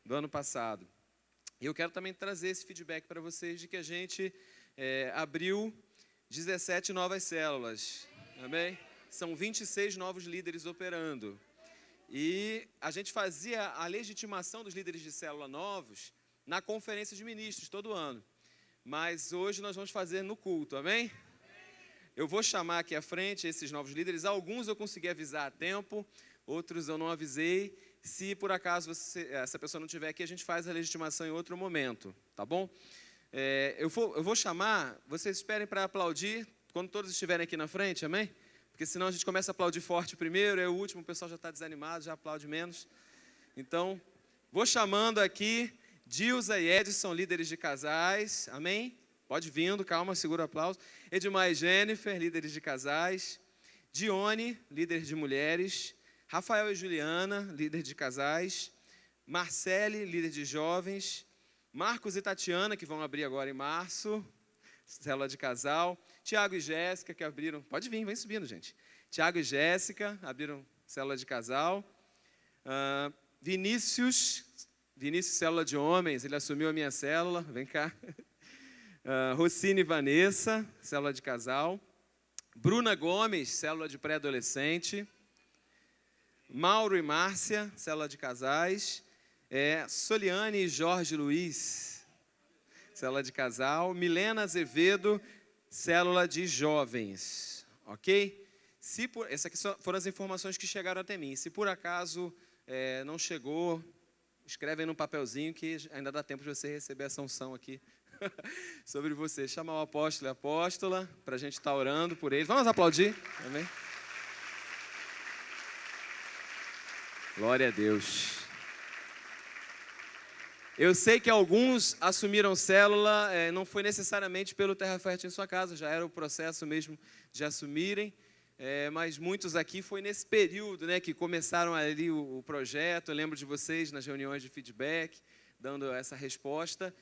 do ano passado. E eu quero também trazer esse feedback para vocês de que a gente abriu 17 novas células, amém? São 26 novos líderes operando. E a gente fazia a legitimação dos líderes de célula novos na conferência de ministros todo ano. Mas hoje nós vamos fazer no culto, amém? Eu vou chamar aqui à frente esses novos líderes. Alguns eu consegui avisar a tempo, outros eu não avisei. Se por acaso essa pessoa não estiver aqui, a gente faz a legitimação em outro momento, tá bom? Eu vou chamar, vocês esperem para aplaudir quando todos estiverem aqui na frente, amém? Porque senão a gente começa a aplaudir forte primeiro, é o último, o pessoal já está desanimado, já aplaude menos. Então, vou chamando aqui Dilza e Edson, líderes de casais, amém? Pode vindo, calma, segura o aplauso. Edmar e Jennifer, líderes de casais. Dione, líder de mulheres. Rafael e Juliana, líder de casais. Marcele, líder de jovens. Marcos e Tatiana, que vão abrir agora em março, célula de casal. Tiago e Jéssica, que abriram... Pode vir, vem subindo, gente. Tiago e Jéssica, abriram célula de casal. Vinícius, célula de homens, ele assumiu a minha célula, vem cá. Rocine e Vanessa, célula de casal. Bruna Gomes, célula de pré-adolescente. Mauro e Márcia, célula de casais. Soliane e Jorge Luiz, célula de casal. Milena Azevedo, célula de jovens. Ok? Essas aqui foram as informações que chegaram até mim. Se por acaso não chegou, escreve aí no papelzinho que ainda dá tempo de você receber essa unção aqui sobre você. Chamar o apóstolo e a apóstola para a gente estar orando por eles. Vamos aplaudir? Amém? Glória a Deus. Eu sei que alguns assumiram célula, não foi necessariamente pelo Terra Fértil em Sua Casa, já era o processo mesmo de assumirem, mas muitos aqui foi nesse período, né, que começaram ali o projeto. Eu lembro de vocês nas reuniões de feedback, dando essa resposta.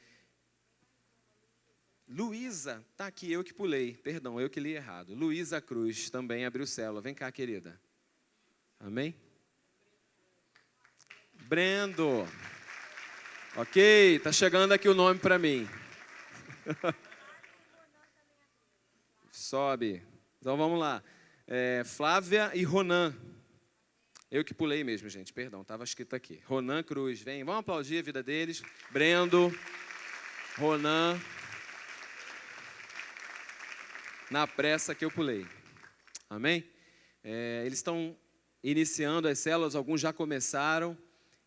Luísa, tá aqui, eu que pulei, perdão, eu que li errado. Luísa Cruz também abriu célula. Vem cá, querida. Amém? Brendo. Ok, tá chegando aqui o nome para mim. Sobe. Então vamos lá. Flávia e Ronan. Eu que pulei mesmo, gente, perdão, estava escrito aqui. Ronan Cruz, vem, vamos aplaudir a vida deles. Brendo, Ronan. Na pressa que eu pulei. Amém? Eles estão iniciando as células, alguns já começaram.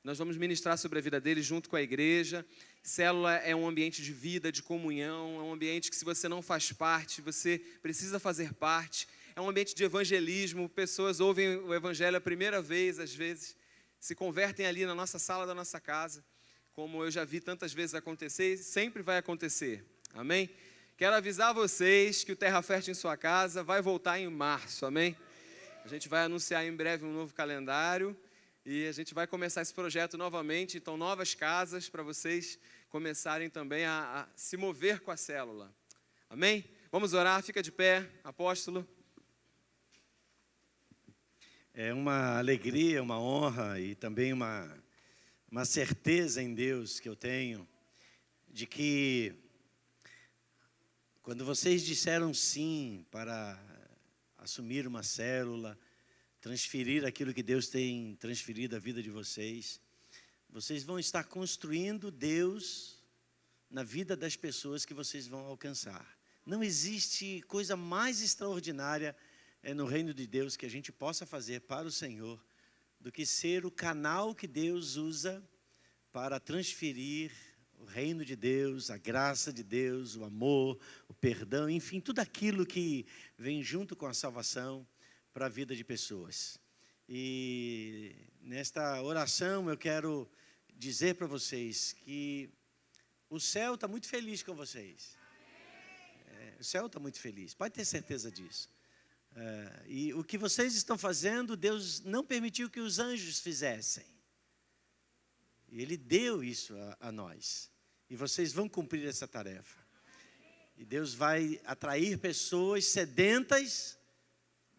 Nós vamos ministrar sobre a vida deles junto com a igreja. Célula é um ambiente de vida, de comunhão, é um ambiente que, se você não faz parte, você precisa fazer parte. É um ambiente de evangelismo, pessoas ouvem o evangelho a primeira vez, às vezes, se convertem ali na nossa sala da nossa casa, como eu já vi tantas vezes acontecer, e sempre vai acontecer. Amém? Quero avisar vocês que o Terra Fértil em Sua Casa vai voltar em março, amém? A gente vai anunciar em breve um novo calendário e a gente vai começar esse projeto novamente. Então, novas casas para vocês começarem também a se mover com a célula. Amém? Vamos orar, fica de pé, apóstolo. É uma alegria, uma honra e também uma certeza em Deus que eu tenho de que quando vocês disseram sim para assumir uma célula, transferir aquilo que Deus tem transferido à vida de vocês, vocês vão estar construindo Deus na vida das pessoas que vocês vão alcançar. Não existe coisa mais extraordinária no reino de Deus que a gente possa fazer para o Senhor do que ser o canal que Deus usa para transferir o reino de Deus, a graça de Deus, o amor, o perdão, enfim, tudo aquilo que vem junto com a salvação para a vida de pessoas. E nesta oração eu quero dizer para vocês que o céu está muito feliz com vocês. O céu está muito feliz, pode ter certeza disso. E o que vocês estão fazendo, Deus não permitiu que os anjos fizessem. E Ele deu isso a nós. E vocês vão cumprir essa tarefa. E Deus vai atrair pessoas sedentas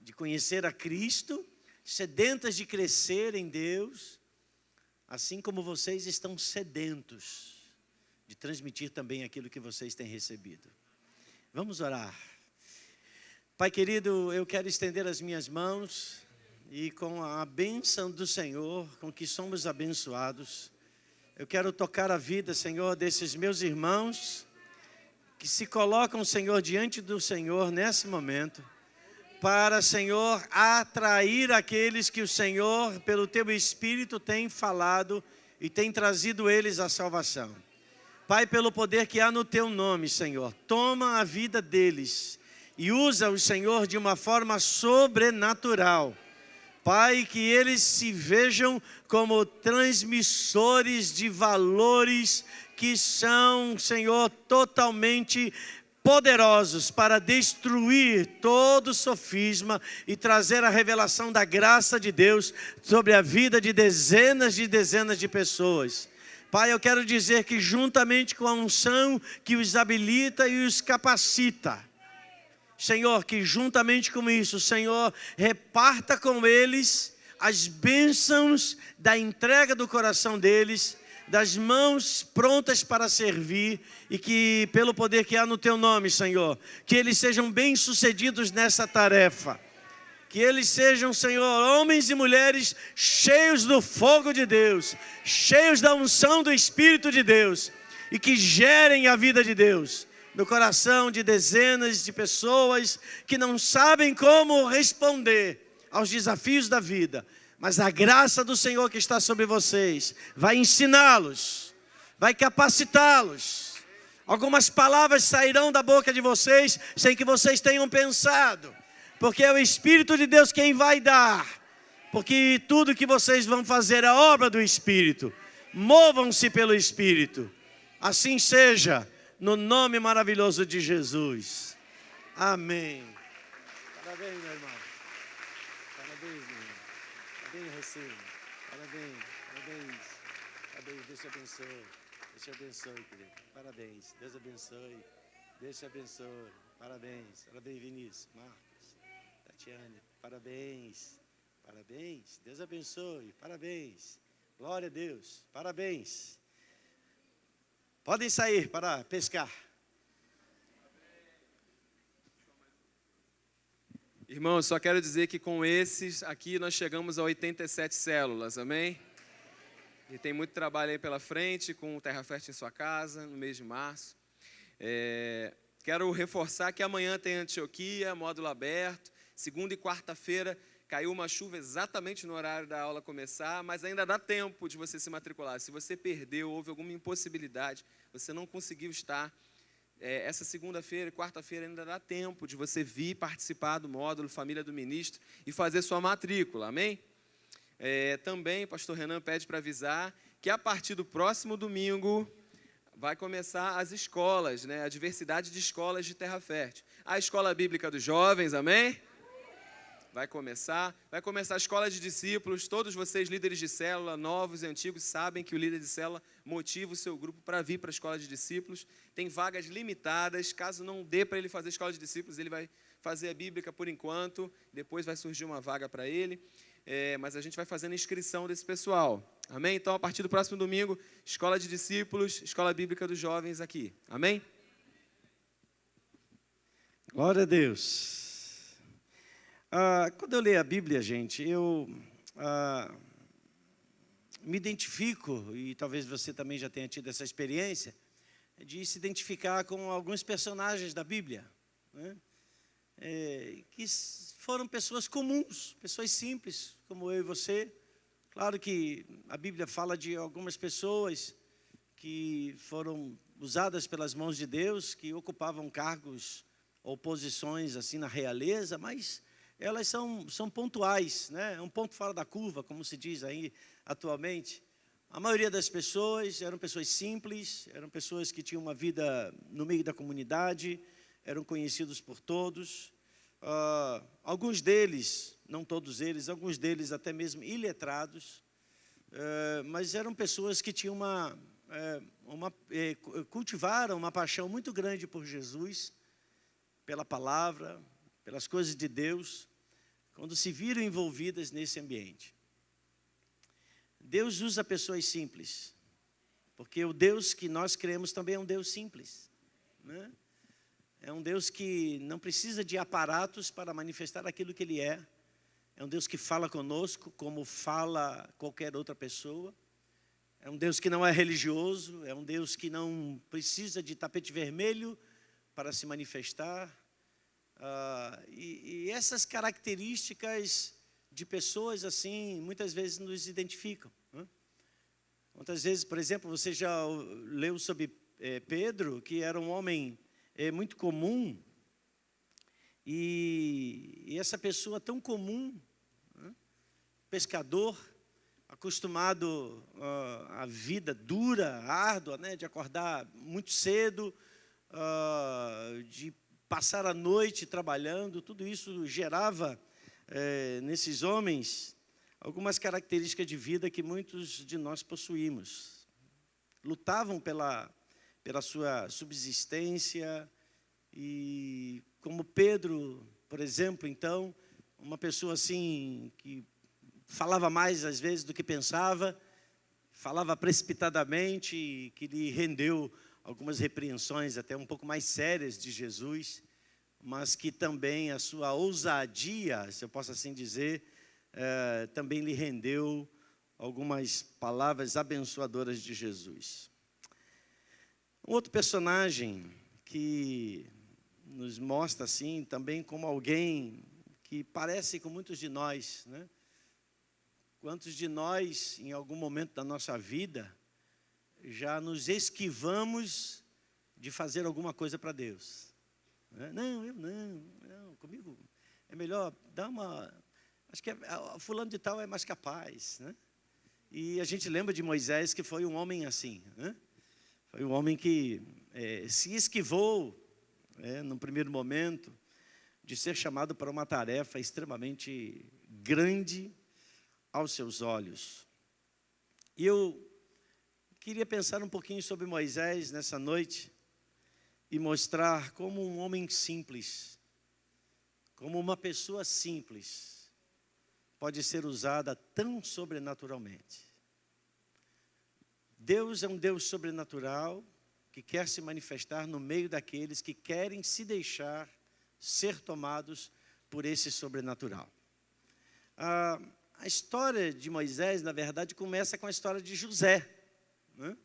de conhecer a Cristo, sedentas de crescer em Deus, assim como vocês estão sedentos de transmitir também aquilo que vocês têm recebido. Vamos orar. Pai querido, eu quero estender as minhas mãos e com a bênção do Senhor, com que somos abençoados, eu quero tocar a vida, Senhor, desses meus irmãos que se colocam, Senhor, diante do Senhor nesse momento, para, Senhor, atrair aqueles que o Senhor, pelo Teu Espírito, tem falado e tem trazido eles à salvação. Pai, pelo poder que há no Teu nome, Senhor, toma a vida deles e usa-os, Senhor, de uma forma sobrenatural. Pai, que eles se vejam como transmissores de valores que são, Senhor, totalmente poderosos para destruir todo sofisma e trazer a revelação da graça de Deus sobre a vida de dezenas de pessoas. Pai, eu quero dizer que juntamente com a unção que os habilita e os capacita, Senhor, que juntamente com isso, Senhor, reparta com eles as bênçãos da entrega do coração deles, das mãos prontas para servir, e que pelo poder que há no Teu nome, Senhor, que eles sejam bem-sucedidos nessa tarefa. Que eles sejam, Senhor, homens e mulheres cheios do fogo de Deus, cheios da unção do Espírito de Deus, e que gerem a vida de Deus no coração de dezenas de pessoas que não sabem como responder aos desafios da vida, mas a graça do Senhor que está sobre vocês vai ensiná-los, vai capacitá-los. Algumas palavras sairão da boca de vocês sem que vocês tenham pensado, porque é o Espírito de Deus quem vai dar, porque tudo que vocês vão fazer é obra do Espírito. Movam-se pelo Espírito. Assim seja, no nome maravilhoso de Jesus. Amém. Parabéns, meu irmão. Parabéns, meu irmão. Parabéns, Recém. Parabéns. Deus te abençoe. Deus te abençoe, querido. Parabéns. Deus abençoe. Deus te abençoe. Parabéns. Parabéns, Vinícius. Marcos. Tatiane. Parabéns. Deus abençoe. Parabéns. Glória a Deus. Parabéns. Podem sair para pescar. Irmãos, só quero dizer que com esses aqui nós chegamos a 87 células, amém? E tem muito trabalho aí pela frente, com o Terra Fértil em sua casa, no mês de março. Quero reforçar que amanhã tem Antioquia, módulo aberto. Segunda e quarta-feira caiu uma chuva exatamente no horário da aula começar, mas ainda dá tempo de você se matricular. Se você perdeu, houve alguma impossibilidade, você não conseguiu estar, essa segunda-feira e quarta-feira ainda dá tempo de você vir participar do módulo Família do Ministro e fazer sua matrícula, amém? Também, pastor Renan pede para avisar que a partir do próximo domingo vai começar as escolas, né? A diversidade de escolas de Terra Fértil. A Escola Bíblica dos Jovens, amém? Vai começar a escola de discípulos. Todos vocês, líderes de célula, novos e antigos, sabem que o líder de célula motiva o seu grupo para vir para a escola de discípulos. Tem vagas limitadas, caso não dê para ele fazer a escola de discípulos, ele vai fazer a bíblica por enquanto, depois vai surgir uma vaga para ele, mas a gente vai fazendo a inscrição desse pessoal. Amém? Então, a partir do próximo domingo, escola de discípulos, escola bíblica dos jovens aqui. Amém? Glória a Deus. Quando eu leio a Bíblia, gente, eu me identifico, e talvez você também já tenha tido essa experiência, de se identificar com alguns personagens da Bíblia, né? Que foram pessoas comuns, pessoas simples, como eu e você. Claro que a Bíblia fala de algumas pessoas que foram usadas pelas mãos de Deus, que ocupavam cargos ou posições assim na realeza, mas elas são pontuais, né? É um ponto fora da curva, como se diz aí atualmente. A maioria das pessoas eram pessoas simples, eram pessoas que tinham uma vida no meio da comunidade, eram conhecidos por todos. Alguns deles, não todos eles, alguns deles até mesmo iletrados, mas eram pessoas que tinham cultivaram uma paixão muito grande por Jesus, pela palavra, pelas coisas de Deus, quando se viram envolvidas nesse ambiente. Deus usa pessoas simples, porque o Deus que nós cremos também é um Deus simples, né? É um Deus que não precisa de aparatos para manifestar aquilo que Ele é. É um Deus que fala conosco como fala qualquer outra pessoa. É um Deus que não é religioso, é um Deus que não precisa de tapete vermelho para se manifestar. E essas características de pessoas assim, muitas vezes nos identificam, né? Muitas vezes, por exemplo, você já leu sobre Pedro, que era um homem muito comum, e essa pessoa tão comum, né? Pescador, acostumado à vida dura, árdua, né? De acordar muito cedo, de passar a noite trabalhando, tudo isso gerava nesses homens algumas características de vida que muitos de nós possuímos. Lutavam pela sua subsistência, e como Pedro, por exemplo, então, uma pessoa assim que falava mais às vezes do que pensava, falava precipitadamente, que lhe rendeu algumas repreensões até um pouco mais sérias de Jesus, mas que também a sua ousadia, se eu posso assim dizer, também lhe rendeu algumas palavras abençoadoras de Jesus. Um outro personagem que nos mostra assim também como alguém que parece com muitos de nós, né? Quantos de nós, em algum momento da nossa vida, já nos esquivamos de fazer alguma coisa para Deus? Não, eu não, comigo é melhor dar uma... Acho que fulano de tal é mais capaz, né? E a gente lembra de Moisés, que foi um homem assim, né? Foi um homem que se esquivou, no primeiro momento, de ser chamado para uma tarefa extremamente grande aos seus olhos. E eu queria pensar um pouquinho sobre Moisés nessa noite e mostrar como um homem simples, como uma pessoa simples, pode ser usada tão sobrenaturalmente. Deus é um Deus sobrenatural que quer se manifestar no meio daqueles que querem se deixar ser tomados por esse sobrenatural. A história de Moisés, na verdade, começa com a história de José, né?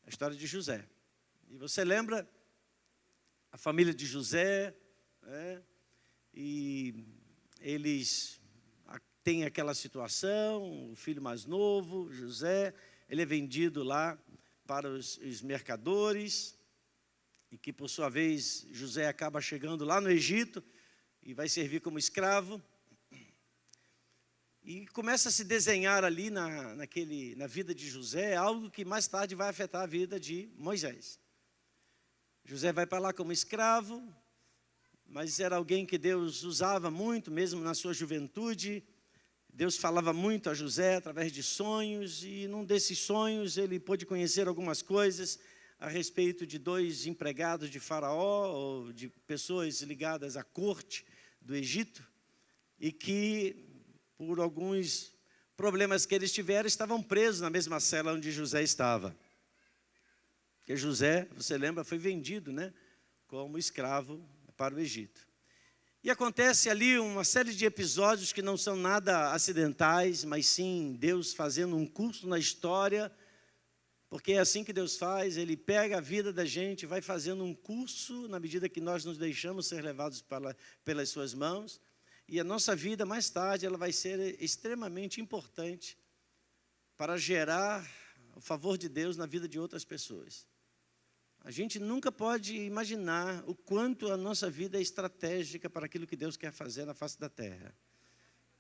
A história de José. E você lembra a família de José, né? E eles têm aquela situação, o filho mais novo, José, ele é vendido lá para os mercadores, e que por sua vez José acaba chegando lá no Egito e vai servir como escravo. E começa a se desenhar ali na vida de José algo que mais tarde vai afetar a vida de Moisés. José vai para lá como escravo, mas era alguém que Deus usava muito, mesmo na sua juventude. Deus falava muito a José através de sonhos, e num desses sonhos ele pôde conhecer algumas coisas a respeito de 2 empregados de Faraó, ou de pessoas ligadas à corte do Egito, e que, por alguns problemas que eles tiveram, estavam presos na mesma cela onde José estava. Porque José, você lembra, foi vendido, né, como escravo para o Egito. E acontece ali uma série de episódios que não são nada acidentais, mas sim Deus fazendo um curso na história, porque é assim que Deus faz. Ele pega a vida da gente, vai fazendo um curso na medida que nós nos deixamos ser levados pelas suas mãos, e a nossa vida mais tarde ela vai ser extremamente importante para gerar o favor de Deus na vida de outras pessoas. A gente nunca pode imaginar o quanto a nossa vida é estratégica para aquilo que Deus quer fazer na face da terra.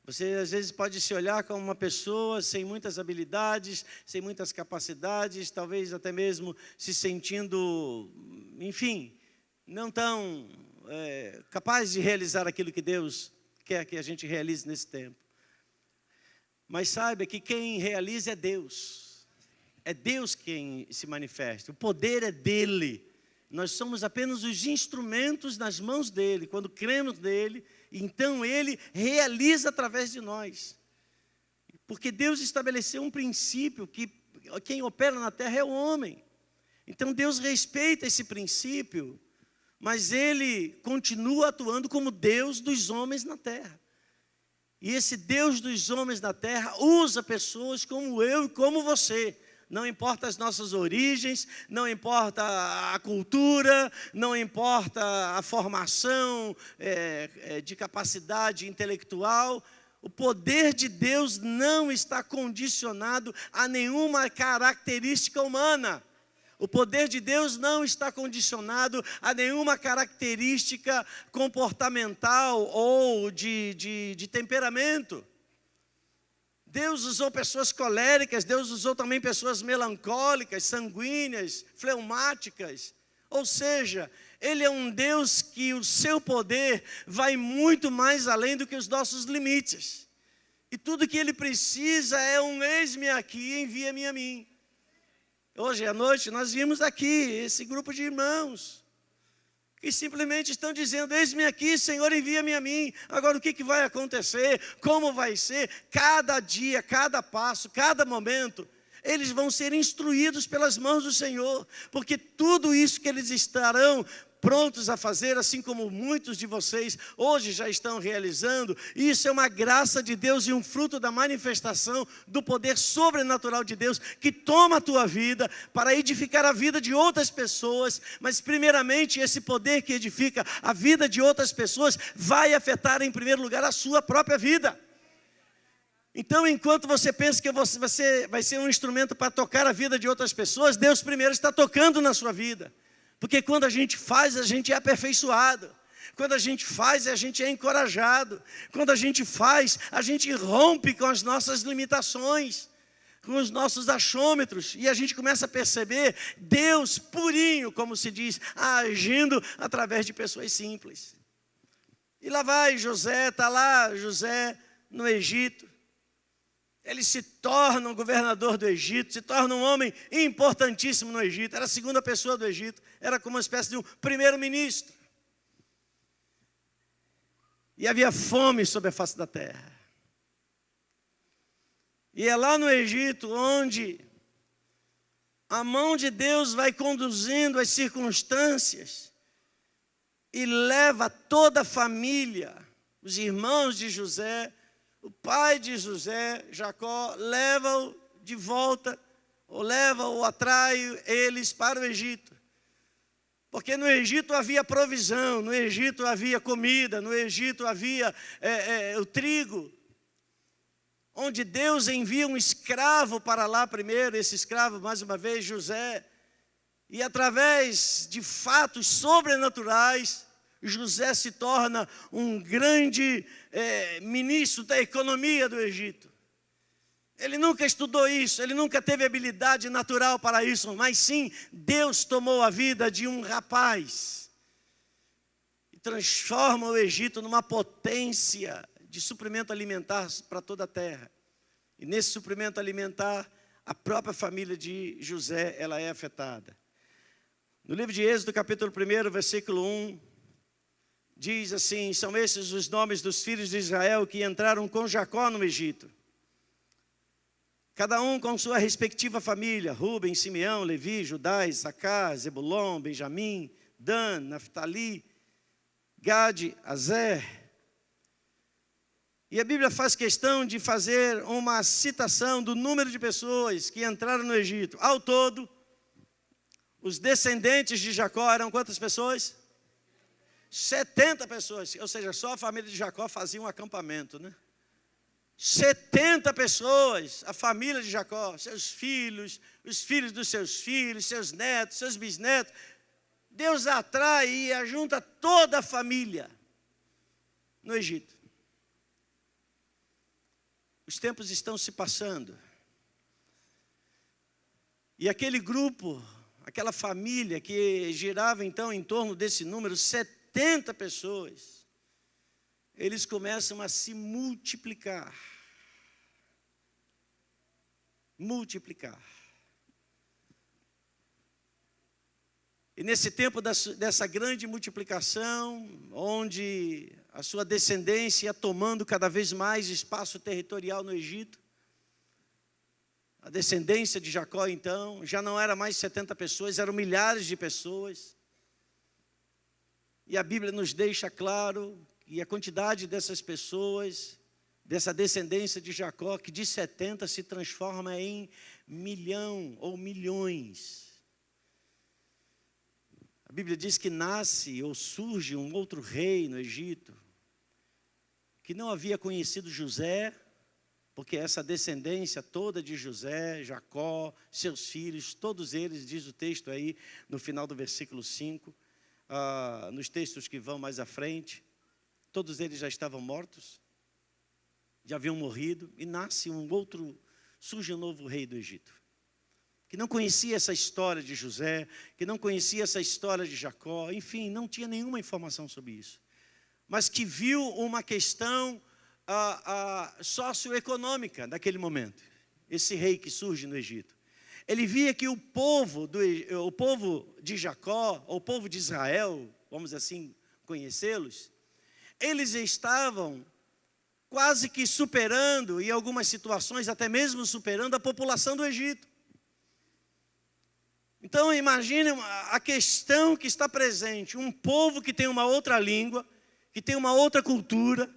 Você às vezes pode se olhar como uma pessoa sem muitas habilidades, sem muitas capacidades, talvez até mesmo se sentindo, enfim, não tão capaz de realizar aquilo que Deus quer que a gente realize nesse tempo. Mas saiba que quem realiza é Deus. É Deus quem se manifesta, o poder é dEle. Nós somos apenas os instrumentos nas mãos dEle. Quando cremos nele, então Ele realiza através de nós. Porque Deus estabeleceu um princípio que quem opera na terra é o homem. Então Deus respeita esse princípio, mas Ele continua atuando como Deus dos homens na terra. E esse Deus dos homens na terra usa pessoas como eu e como você. Não importa as nossas origens, não importa a cultura, não importa a formação de capacidade intelectual. O poder de Deus não está condicionado a nenhuma característica humana. O poder de Deus não está condicionado a nenhuma característica comportamental ou de temperamento. Deus usou pessoas coléricas, Deus usou também pessoas melancólicas, sanguíneas, fleumáticas. Ou seja, Ele é um Deus que o seu poder vai muito mais além do que os nossos limites. E tudo que Ele precisa é um eis-me aqui, envia-me a mim. Hoje à noite nós vimos aqui esse grupo de irmãos que simplesmente estão dizendo, eis-me aqui, Senhor, envia-me a mim. Agora o que vai acontecer, como vai ser, cada dia, cada passo, cada momento, eles vão ser instruídos pelas mãos do Senhor, porque tudo isso que eles estarão prontos a fazer, assim como muitos de vocês hoje já estão realizando, isso é uma graça de Deus e um fruto da manifestação do poder sobrenatural de Deus, que toma a tua vida para edificar a vida de outras pessoas, mas primeiramente esse poder que edifica a vida de outras pessoas, vai afetar em primeiro lugar a sua própria vida. Então, enquanto você pensa que você vai ser um instrumento para tocar a vida de outras pessoas, Deus primeiro está tocando na sua vida. Porque quando a gente faz, a gente é aperfeiçoado. Quando a gente faz, a gente é encorajado. Quando a gente faz, a gente rompe com as nossas limitações, com os nossos achômetros. E a gente começa a perceber Deus purinho, como se diz, agindo através de pessoas simples. E lá vai José, está lá José no Egito. Ele se torna um governador do Egito, se torna um homem importantíssimo no Egito. Era a segunda pessoa do Egito, era como uma espécie de um primeiro-ministro. E havia fome sobre a face da terra. E é lá no Egito onde a mão de Deus vai conduzindo as circunstâncias e leva toda a família, os irmãos de José, o pai de José, Jacó, leva-o de volta, ou leva-o, atrai eles para o Egito. Porque no Egito havia provisão, no Egito havia comida, no Egito havia o trigo. Onde Deus envia um escravo para lá primeiro, esse escravo, mais uma vez, José. E através de fatos sobrenaturais, José se torna um grande ministro da economia do Egito. Ele nunca estudou isso, ele nunca teve habilidade natural para isso, mas sim, Deus tomou a vida de um rapaz. transforma o Egito numa potência de suprimento alimentar para toda a terra. E nesse suprimento alimentar, a própria família de José, ela é afetada. No livro de Êxodo, capítulo 1, versículo 1, diz assim: são esses os nomes dos filhos de Israel que entraram com Jacó no Egito. Cada um com sua respectiva família: Rúben, Simeão, Levi, Judá, Issacar, Zebulon, Benjamim, Dan, Naftali, Gade, Azer. E a Bíblia faz questão de fazer uma citação do número de pessoas que entraram no Egito. Ao todo, os descendentes de Jacó eram quantas pessoas? 70 pessoas. Ou seja, só a família de Jacó fazia um acampamento, né? 70 pessoas, a família de Jacó, seus filhos, os filhos dos seus filhos, seus netos, seus bisnetos. Deus atrai e ajunta toda a família no Egito. Os tempos estão se passando. E aquele grupo, aquela família que girava então em torno desse número, 70 pessoas, eles começam a se multiplicar. Multiplicar. E nesse tempo dessa grande multiplicação, onde a sua descendência ia tomando cada vez mais espaço territorial no Egito, a descendência de Jacó, então, já não era mais 70 pessoas, eram milhares de pessoas. E a Bíblia nos deixa claro que a quantidade dessas pessoas, dessa descendência de Jacó, que de 70 se transforma em 1 milhão ou milhões. A Bíblia diz que nasce ou surge um outro rei no Egito, que não havia conhecido José, porque essa descendência toda de José, Jacó, seus filhos, todos eles, diz o texto aí, no final do versículo 5, nos textos que vão mais à frente, todos eles já estavam mortos, já haviam morrido, e surge um novo rei do Egito, que não conhecia essa história de José, que não conhecia essa história de Jacó, enfim, não tinha nenhuma informação sobre isso, mas que viu uma questão socioeconômica naquele momento, esse rei que surge no Egito. Ele via que o povo de Jacó, ou o povo de Israel, vamos assim conhecê-los, eles estavam quase que superando, em algumas situações até mesmo superando a população do Egito. Então imagine a questão que está presente, um povo que tem uma outra língua, que tem uma outra cultura,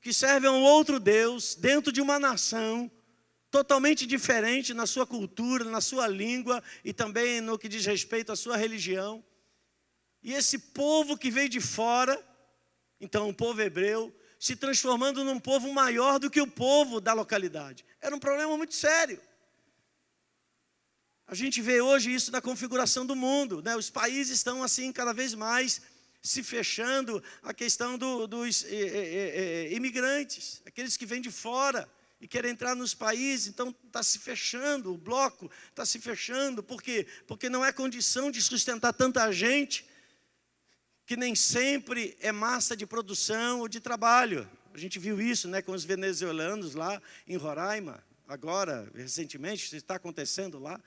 que serve a um outro Deus, dentro de uma nação totalmente diferente na sua cultura, na sua língua e também no que diz respeito à sua religião. E esse povo que veio de fora, então o povo hebreu, se transformando num povo maior do que o povo da localidade. Era um problema muito sério. A gente vê hoje isso na configuração do mundo, né? Os países estão assim cada vez mais se fechando a questão dos imigrantes, aqueles que vêm de fora e querem entrar nos países, então está se fechando, o bloco está se fechando, por quê? Porque não é condição de sustentar tanta gente, que nem sempre é massa de produção ou de trabalho. A gente viu isso, né, com os venezuelanos lá em Roraima, agora, recentemente, isso está acontecendo lá.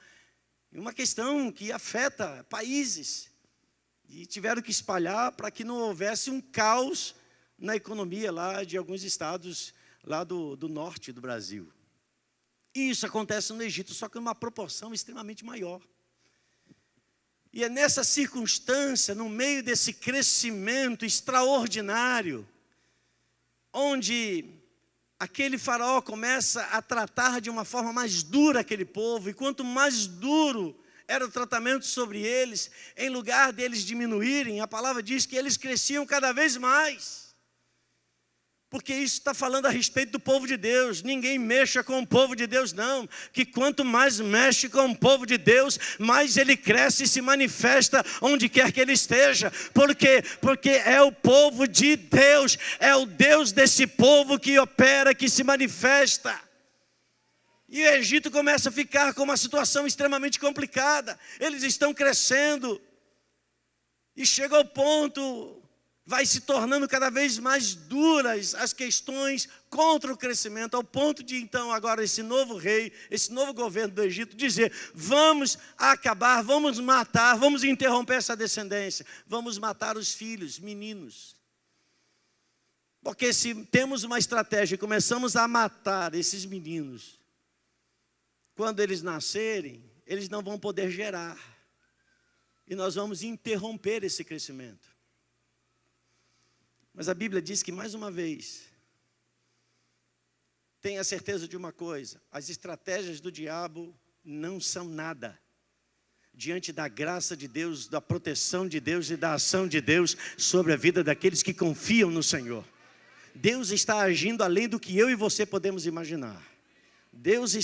Uma questão que afeta países, e tiveram que espalhar para que não houvesse um caos na economia lá de alguns estados lá do norte do Brasil. E isso acontece no Egito, só que numa proporção extremamente maior. E é nessa circunstância, no meio desse crescimento extraordinário, onde aquele faraó começa a tratar de uma forma mais dura aquele povo, e quanto mais duro era o tratamento sobre eles, em lugar deles diminuírem, a palavra diz que eles cresciam cada vez mais. Porque isso está falando a respeito do povo de Deus. Ninguém mexa com o povo de Deus, não. Que quanto mais mexe com o povo de Deus, mais ele cresce e se manifesta onde quer que ele esteja. Por quê? Porque é o povo de Deus, é o Deus desse povo que opera, que se manifesta. E o Egito começa a ficar com uma situação extremamente complicada. Eles estão crescendo. E chega ao ponto vai se tornando cada vez mais duras as questões contra o crescimento, ao ponto de então agora esse novo rei, esse novo governo do Egito dizer: vamos acabar, vamos matar, vamos interromper essa descendência, vamos matar os filhos, meninos. Porque se temos uma estratégia e começamos a matar esses meninos, quando eles nascerem, eles não vão poder gerar. E nós vamos interromper esse crescimento. Mas a Bíblia diz que, mais uma vez, tenha certeza de uma coisa: as estratégias do diabo não são nada diante da graça de Deus, da proteção de Deus e da ação de Deus sobre a vida daqueles que confiam no Senhor. Deus está agindo além do que eu e você podemos imaginar. Deus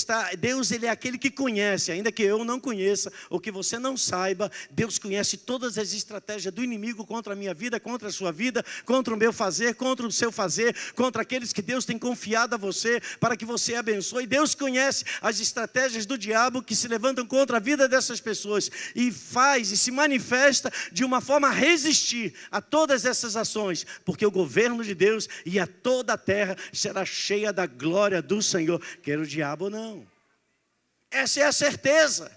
ele é aquele que conhece, ainda que eu não conheça, ou que você não saiba. Deus conhece todas as estratégias do inimigo contra a minha vida, contra a sua vida, contra o meu fazer, contra o seu fazer, contra aqueles que Deus tem confiado a você, para que você abençoe. Deus conhece as estratégias do diabo que se levantam contra a vida dessas pessoas, e faz e se manifesta de uma forma a resistir a todas essas ações, porque o governo de Deus e a toda a terra será cheia da glória do Senhor, quer o diabo ou não. Essa é a certeza.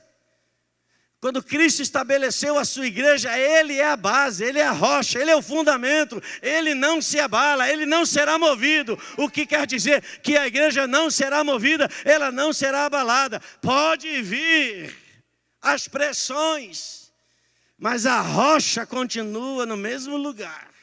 Quando Cristo estabeleceu a sua igreja, Ele é a base, Ele é a rocha, Ele é o fundamento, Ele não se abala, Ele não será movido. O que quer dizer? Que a igreja não será movida, ela não será abalada. Pode vir as pressões, mas a rocha continua no mesmo lugar.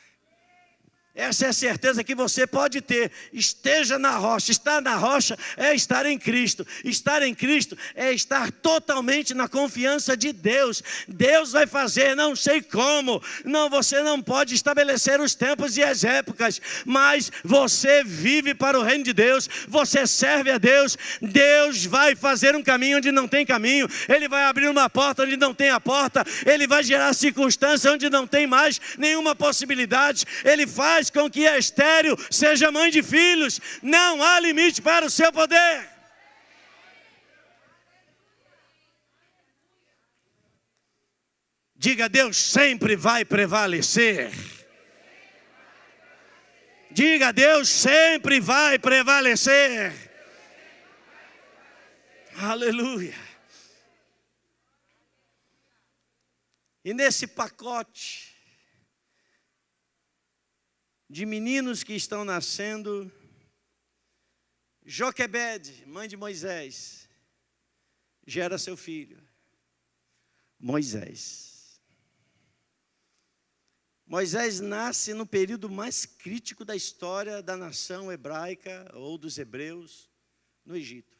Essa é a certeza que você pode ter. Esteja na rocha. Estar na rocha é estar em Cristo. Estar em Cristo é estar totalmente na confiança de Deus. Deus vai fazer, não sei como. Não, você não pode estabelecer os tempos e as épocas, mas você vive para o reino de Deus. Você serve a Deus. Deus vai fazer um caminho onde não tem caminho. Ele vai abrir uma porta onde não tem a porta. Ele vai gerar circunstância onde não tem mais nenhuma possibilidade. Ele faz com que a estéril seja mãe de filhos. Não há limite para o seu poder. Diga: Deus sempre vai prevalecer. Diga: Deus sempre vai prevalecer. Aleluia. E nesse pacote de meninos que estão nascendo, Joquebede, mãe de Moisés, gera seu filho, Moisés. Moisés nasce no período mais crítico da história da nação hebraica ou dos hebreus no Egito.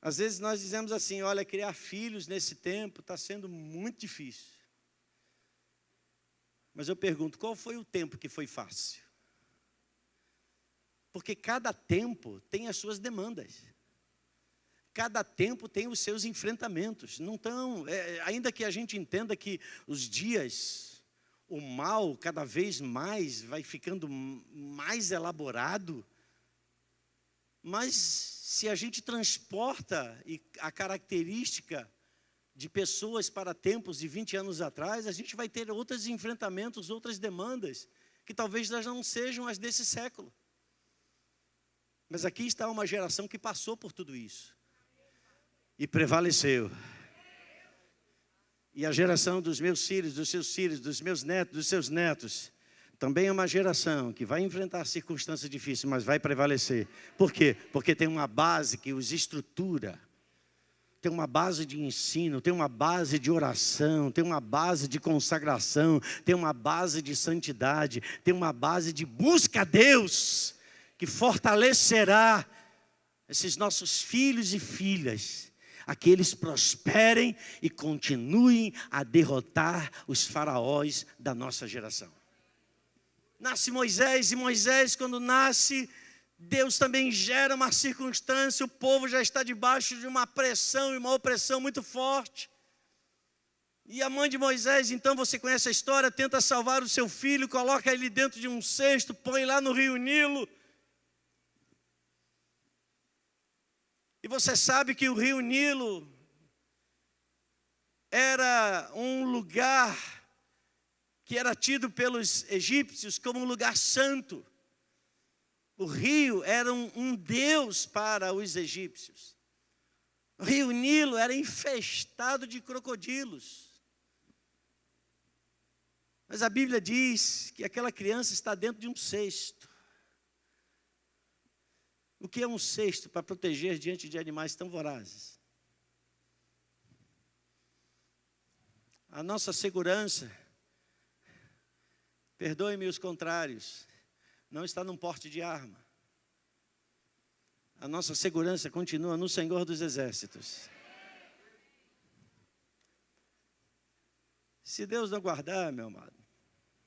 Às vezes nós dizemos assim: olha, criar filhos nesse tempo está sendo muito difícil. Mas eu pergunto, qual foi o tempo que foi fácil? Porque cada tempo tem as suas demandas. Cada tempo tem os seus enfrentamentos. Não tão, ainda que a gente entenda que os dias, o mal cada vez mais vai ficando mais elaborado, mas se a gente transporta a característica de pessoas para tempos de 20 anos atrás, a gente vai ter outros enfrentamentos, outras demandas, que talvez elas não sejam as desse século. Mas aqui está uma geração que passou por tudo isso e prevaleceu. E a geração dos meus filhos, dos seus filhos, dos meus netos, dos seus netos, também é uma geração que vai enfrentar circunstâncias difíceis, mas vai prevalecer. Por quê? Porque tem uma base que os estrutura. Tem uma base de ensino, tem uma base de oração, tem uma base de consagração, tem uma base de santidade, tem uma base de busca a Deus, que fortalecerá esses nossos filhos e filhas, a que eles prosperem e continuem a derrotar os faraós da nossa geração. Nasce Moisés, e Moisés, quando nasce, Deus também gera uma circunstância, o povo já está debaixo de uma pressão e uma opressão muito forte. E a mãe de Moisés, então você conhece a história, tenta salvar o seu filho, coloca ele dentro de um cesto, põe lá no rio Nilo. E você sabe que o rio Nilo era um lugar que era tido pelos egípcios como um lugar santo. O rio era um deus para os egípcios. O rio Nilo era infestado de crocodilos. Mas a Bíblia diz que aquela criança está dentro de um cesto. O que é um cesto para proteger diante de animais tão vorazes? A nossa segurança, perdoe-me os contrários, não está num porte de arma. A nossa segurança continua no Senhor dos Exércitos. Se Deus não guardar, meu amado,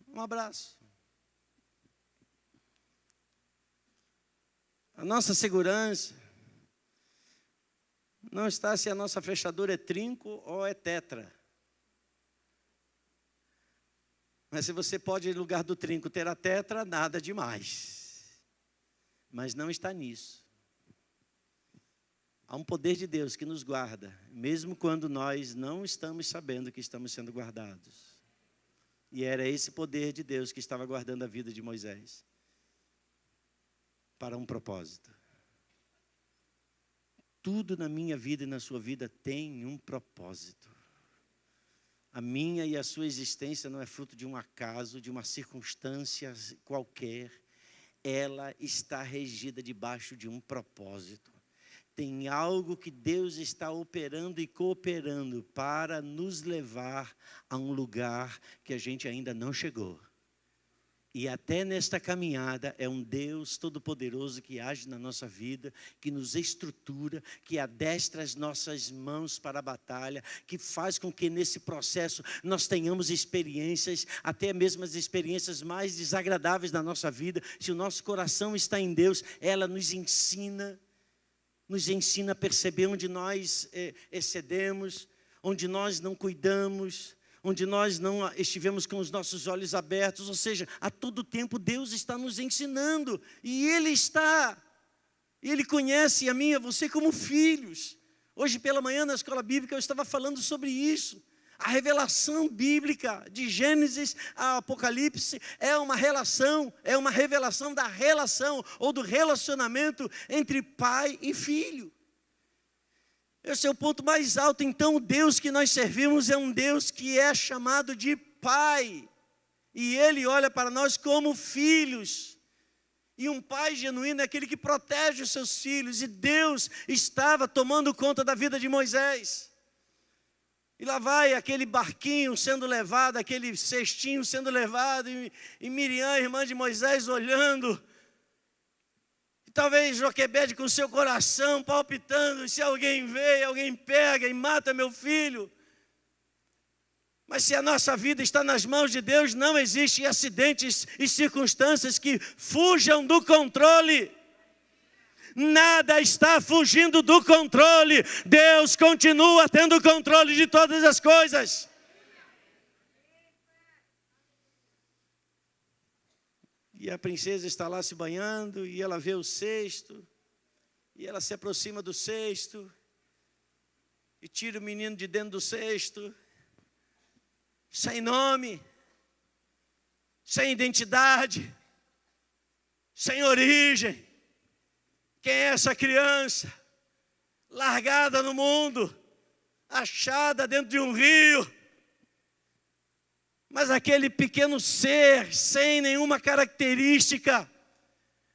um abraço. A nossa segurança não está se a nossa fechadura é trinco ou é tetra. Mas se você pode, no lugar do trinco, ter a tetra, nada demais. Mas não está nisso. Há um poder de Deus que nos guarda, mesmo quando nós não estamos sabendo que estamos sendo guardados. E era esse poder de Deus que estava guardando a vida de Moisés. Para um propósito. Tudo na minha vida e na sua vida tem um propósito. A minha e a sua existência não é fruto de um acaso, de uma circunstância qualquer. Ela está regida debaixo de um propósito. Tem algo que Deus está operando e cooperando para nos levar a um lugar que a gente ainda não chegou. E até nesta caminhada é um Deus todo-poderoso que age na nossa vida, que nos estrutura, que adestra as nossas mãos para a batalha, que faz com que nesse processo nós tenhamos experiências, até mesmo as experiências mais desagradáveis da nossa vida. Se o nosso coração está em Deus, ela nos ensina a perceber onde nós excedemos, onde nós não cuidamos, onde nós não estivemos com os nossos olhos abertos. Ou seja, a todo tempo Deus está nos ensinando. E Ele conhece a mim e a você como filhos. Hoje pela manhã na escola bíblica eu estava falando sobre isso. A revelação bíblica de Gênesis a Apocalipse é uma revelação da relação ou do relacionamento entre pai e filho. Esse é o ponto mais alto. Então o Deus que nós servimos é um Deus que é chamado de Pai. E Ele olha para nós como filhos. E um pai genuíno é aquele que protege os seus filhos. E Deus estava tomando conta da vida de Moisés. E lá vai aquele barquinho sendo levado, aquele cestinho sendo levado. E Miriam, irmã de Moisés, olhando. Talvez Joquebede com seu coração palpitando, se alguém vê, alguém pega e mata meu filho. Mas se a nossa vida está nas mãos de Deus, não existem acidentes e circunstâncias que fujam do controle. Nada está fugindo do controle. Deus continua tendo controle de todas as coisas. E a princesa está lá se banhando, e ela vê o cesto, e ela se aproxima do cesto, e tira o menino de dentro do cesto, sem nome, sem identidade, sem origem. Quem é essa criança? Largada no mundo, achada dentro de um rio. Mas aquele pequeno ser, sem nenhuma característica,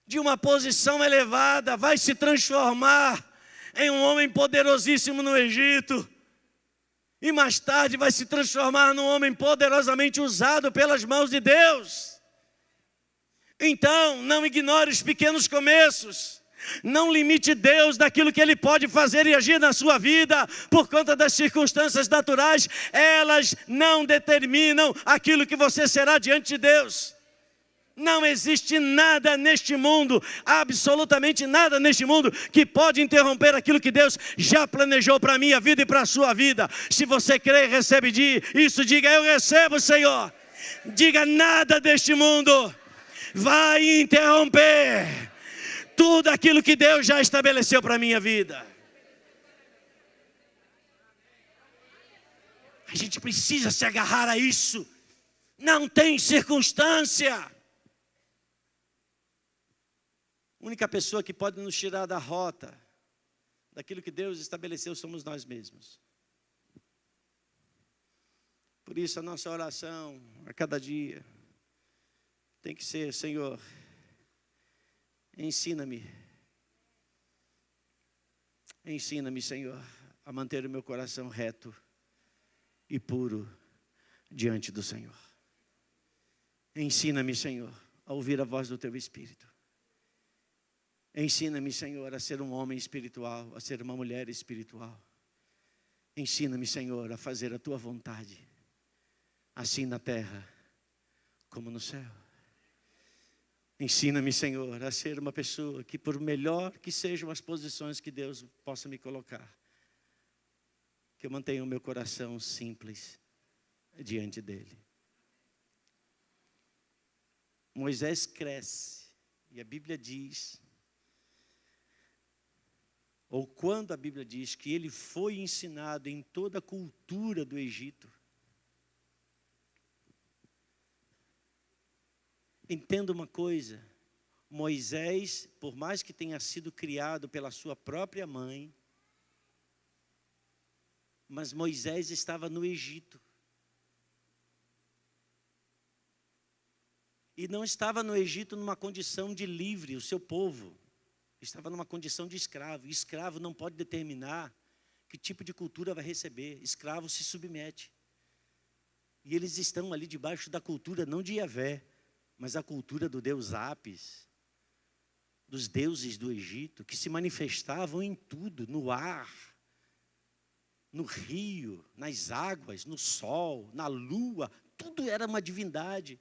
de uma posição elevada, vai se transformar em um homem poderosíssimo no Egito. E mais tarde vai se transformar num homem poderosamente usado pelas mãos de Deus. Então, não ignore os pequenos começos. Não limite Deus daquilo que Ele pode fazer e agir na sua vida por conta das circunstâncias naturais. Elas não determinam aquilo que você será diante de Deus. Não existe nada neste mundo, absolutamente nada neste mundo, que pode interromper aquilo que Deus já planejou para a minha vida e para a sua vida. Se você crê e recebe isso, diga: eu recebo, Senhor. Diga: nada deste mundo vai interromper tudo aquilo que Deus já estabeleceu para a minha vida. A gente precisa se agarrar a isso. Não tem circunstância. A única pessoa que pode nos tirar da rota, daquilo que Deus estabeleceu, somos nós mesmos. Por isso a nossa oração a cada dia tem que ser: Senhor, ensina-me. Ensina-me, Senhor, a manter o meu coração reto e puro diante do Senhor. Ensina-me, Senhor, a ouvir a voz do Teu Espírito. Ensina-me, Senhor, a ser um homem espiritual, a ser uma mulher espiritual. Ensina-me, Senhor, a fazer a Tua vontade, assim na terra como no céu. Ensina-me, Senhor, a ser uma pessoa que, por melhor que sejam as posições que Deus possa me colocar, que eu mantenha o meu coração simples diante dEle. Moisés cresce, e a Bíblia diz, ou quando a Bíblia diz que ele foi ensinado em toda a cultura do Egito. Entenda uma coisa, Moisés, por mais que tenha sido criado pela sua própria mãe, mas Moisés estava no Egito. E não estava no Egito numa condição de livre, o seu povo estava numa condição de escravo. E escravo não pode determinar que tipo de cultura vai receber. Escravo se submete. E eles estão ali debaixo da cultura, não de Yahvé, mas a cultura do deus Apis, dos deuses do Egito, que se manifestavam em tudo, no ar, no rio, nas águas, no sol, na lua, tudo era uma divindade.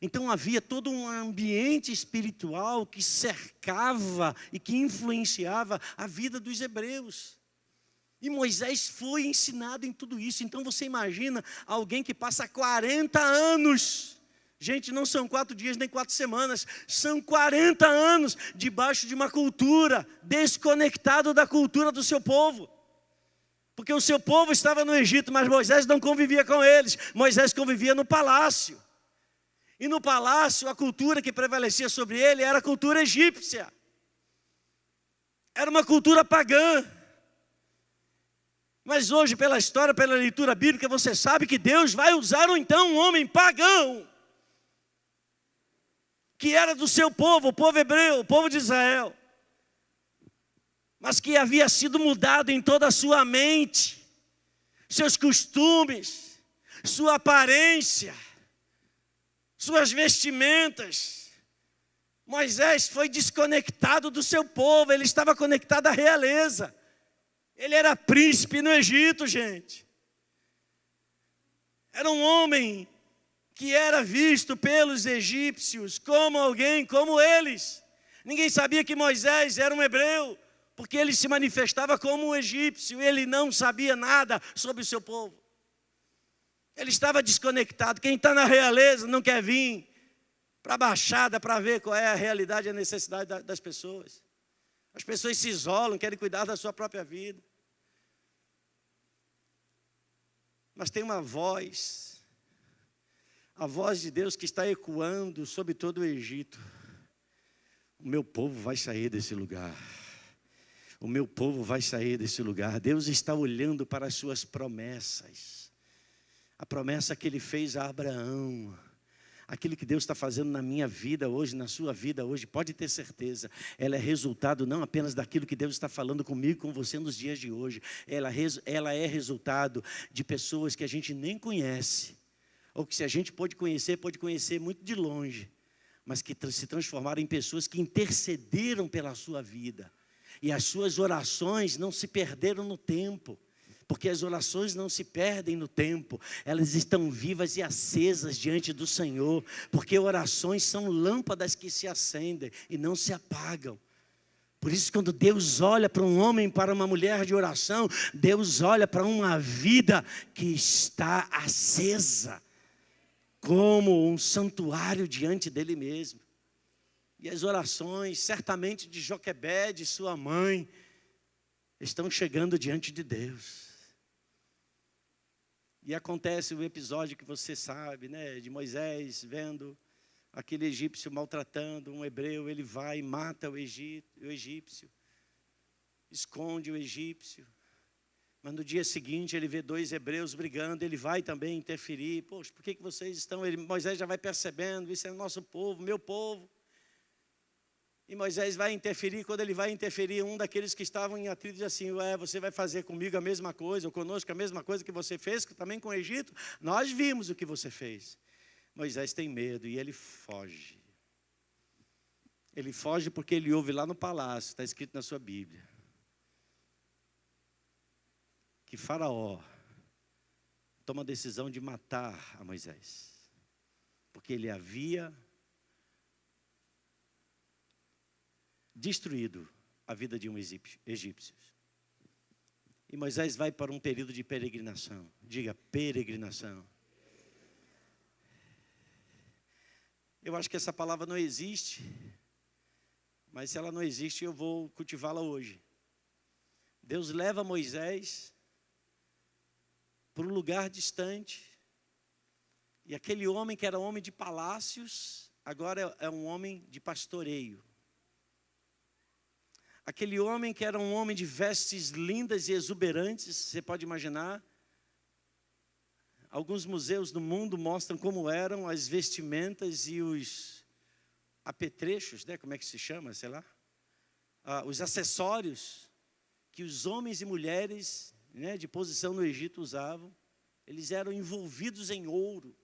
Então havia todo um ambiente espiritual que cercava e que influenciava a vida dos hebreus. E Moisés foi ensinado em tudo isso. Então você imagina alguém que passa 40 anos... Gente, não são 4 dias nem 4 semanas, são 40 anos debaixo de uma cultura, desconectado da cultura do seu povo. Porque o seu povo estava no Egito, mas Moisés não convivia com eles. Moisés convivia no palácio. E no palácio, a cultura que prevalecia sobre ele era a cultura egípcia. Era uma cultura pagã. Mas hoje, pela história, pela leitura bíblica, você sabe que Deus vai usar então um homem pagão, que era do seu povo, o povo hebreu, o povo de Israel, mas que havia sido mudado em toda a sua mente, seus costumes, sua aparência, suas vestimentas. Moisés foi desconectado do seu povo, ele estava conectado à realeza. Ele era príncipe no Egito, gente. Era um homem que era visto pelos egípcios como alguém como eles. Ninguém sabia que Moisés era um hebreu, porque ele se manifestava como um egípcio, ele não sabia nada sobre o seu povo. Ele estava desconectado. Quem está na realeza não quer vir para a baixada para ver qual é a realidade e a necessidade das pessoas. As pessoas se isolam, querem cuidar da sua própria vida. Mas tem uma voz, a voz de Deus que está ecoando sobre todo o Egito. O meu povo vai sair desse lugar. O meu povo vai sair desse lugar. Deus está olhando para as suas promessas. A promessa que Ele fez a Abraão. Aquilo que Deus está fazendo na minha vida hoje, na sua vida hoje, pode ter certeza, ela é resultado não apenas daquilo que Deus está falando comigo, com você nos dias de hoje. Ela é resultado de pessoas que a gente nem conhece, ou que se a gente pode conhecer muito de longe, mas que se transformaram em pessoas que intercederam pela sua vida. E as suas orações não se perderam no tempo. Porque as orações não se perdem no tempo, elas estão vivas e acesas diante do Senhor, porque orações são lâmpadas que se acendem e não se apagam. Por isso, quando Deus olha para um homem, para uma mulher de oração, Deus olha para uma vida que está acesa, como um santuário diante dele mesmo. E as orações, certamente de Joquebede, sua mãe, estão chegando diante de Deus. E acontece o episódio que você sabe, né, de Moisés vendo aquele egípcio maltratando um hebreu. Ele vai e mata o egípcio, esconde o egípcio. Mas no dia seguinte ele vê 2 hebreus brigando, ele vai também interferir. Poxa, por que vocês estão... Moisés já vai percebendo, isso é nosso povo, meu povo. E Moisés vai interferir. Quando ele vai interferir, um daqueles que estavam em atrito diz assim: ué, você vai fazer comigo a mesma coisa, ou conosco a mesma coisa que você fez também com o Egito? Nós vimos o que você fez. Moisés tem medo e ele foge. Ele foge porque ele ouve lá no palácio, está escrito na sua Bíblia, que Faraó toma a decisão de matar a Moisés, porque ele havia destruído a vida de um egípcio. E Moisés vai para um período de peregrinação. Diga, peregrinação. Eu acho que essa palavra não existe, mas se ela não existe, eu vou cultivá-la hoje. Deus leva Moisés para um lugar distante, e aquele homem que era homem de palácios, agora é um homem de pastoreio. Aquele homem que era um homem de vestes lindas e exuberantes, você pode imaginar. Alguns museus do mundo mostram como eram as vestimentas e os apetrechos, né? Como é que se chama, sei lá? Os acessórios que os homens e mulheres, né, de posição no Egito usavam. Eles eram envolvidos em ouro.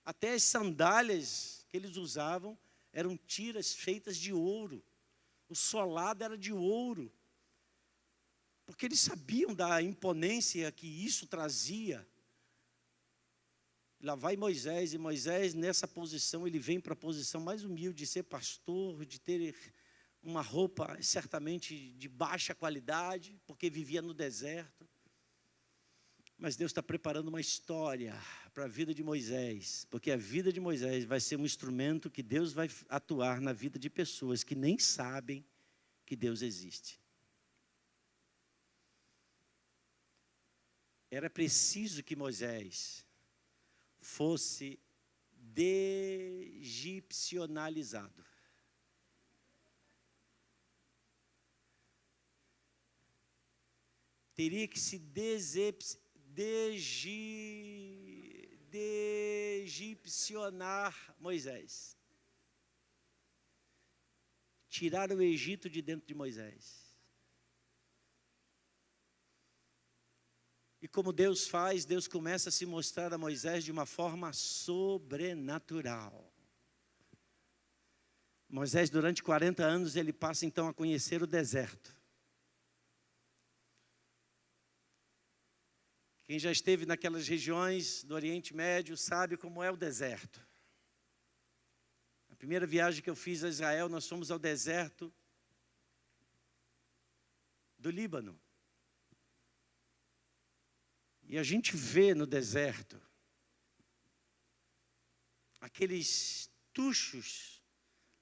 Até as sandálias que eles usavam eram tiras feitas de ouro. O solado era de ouro, porque eles sabiam da imponência que isso trazia. Lá vai Moisés, e Moisés nessa posição, ele vem para a posição mais humilde de ser pastor, de ter uma roupa certamente de baixa qualidade, porque vivia no deserto. Mas Deus está preparando uma história para a vida de Moisés, porque a vida de Moisés vai ser um instrumento que Deus vai atuar na vida de pessoas que nem sabem que Deus existe. Era preciso que Moisés fosse degipcionalizado. Teria que se degipcionar Moisés. Tirar o Egito de dentro de Moisés. E como Deus faz, Deus começa a se mostrar a Moisés de uma forma sobrenatural. Moisés, durante 40 anos, ele passa então a conhecer o deserto. Quem já esteve naquelas regiões do Oriente Médio sabe como é o deserto. A primeira viagem que eu fiz a Israel, nós fomos ao deserto do Líbano. E a gente vê no deserto aqueles tuchos,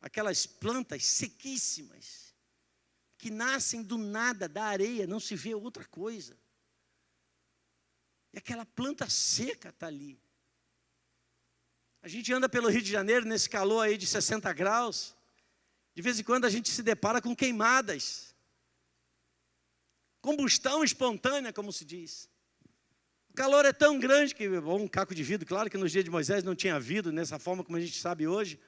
aquelas plantas sequíssimas, que nascem do nada, da areia, não se vê outra coisa. E aquela planta seca está ali. A gente anda pelo Rio de Janeiro, nesse calor aí de 60 graus. De vez em quando a gente se depara com queimadas. Combustão espontânea, como se diz. O calor é tão grande que, um caco de vidro, claro que nos dias de Moisés não tinha havido nessa forma como a gente sabe hoje.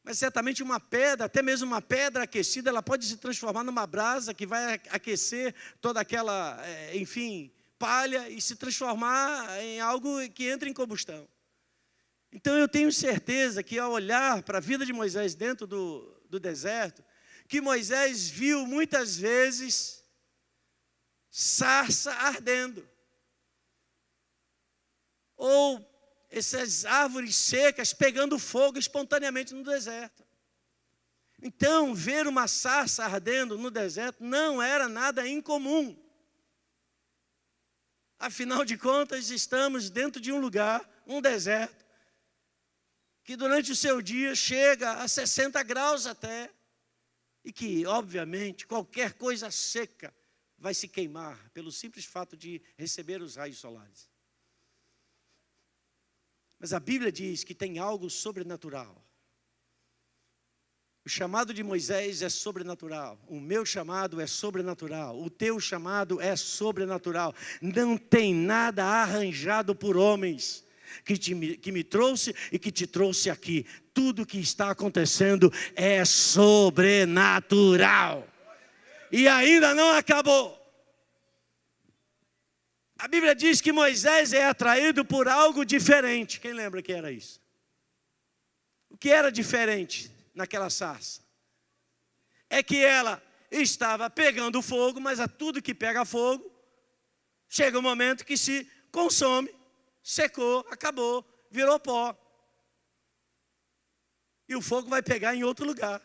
Mas certamente uma pedra, até mesmo uma pedra aquecida, ela pode se transformar numa brasa que vai aquecer toda aquela, enfim, palha e se transformar em algo que entra em combustão. Então eu tenho certeza que ao olhar para a vida de Moisés dentro do deserto, que Moisés viu muitas vezes sarça ardendo. Ou essas árvores secas pegando fogo espontaneamente no deserto. Então, ver uma sarça ardendo no deserto não era nada incomum. Afinal de contas, estamos dentro de um lugar, um deserto, que durante o seu dia chega a 60 graus até, e que, obviamente, qualquer coisa seca vai se queimar pelo simples fato de receber os raios solares. Mas a Bíblia diz que tem algo sobrenatural. O chamado de Moisés é sobrenatural. O meu chamado é sobrenatural. O teu chamado é sobrenatural. Não tem nada arranjado por homens que me trouxe e que te trouxe aqui. Tudo que está acontecendo é sobrenatural. E ainda não acabou. A Bíblia diz que Moisés é atraído por algo diferente. Quem lembra que era isso? O que era diferente naquela sarça? É que ela estava pegando fogo, mas a tudo que pega fogo, chega um momento que se consome, secou, acabou, virou pó. E o fogo vai pegar em outro lugar.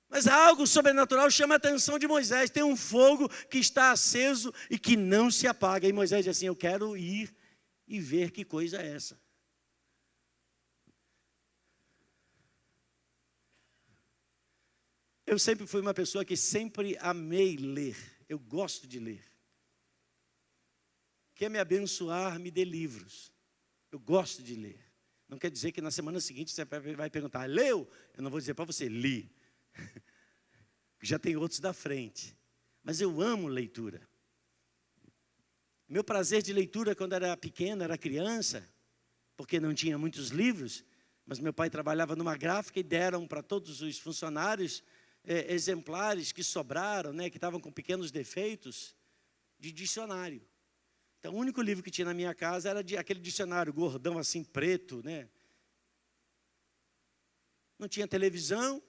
Mas algo sobrenatural chama a atenção de Moisés. Tem um fogo que está aceso e que não se apaga. E Moisés diz assim: eu quero ir e ver que coisa é essa. Eu sempre fui uma pessoa que sempre amei ler. Eu gosto de ler. Quer me abençoar, me dê livros. Eu gosto de ler. Não quer dizer que na semana seguinte você vai perguntar: leu? Eu não vou dizer para você: li. Já tem outros da frente. Mas eu amo leitura. Meu prazer de leitura quando era pequeno, era criança, porque não tinha muitos livros, mas meu pai trabalhava numa gráfica e deram para todos os funcionários exemplares que sobraram, né, que estavam com pequenos defeitos, de dicionário. Então o único livro que tinha na minha casa era aquele dicionário gordão assim, preto, né? Não tinha televisão,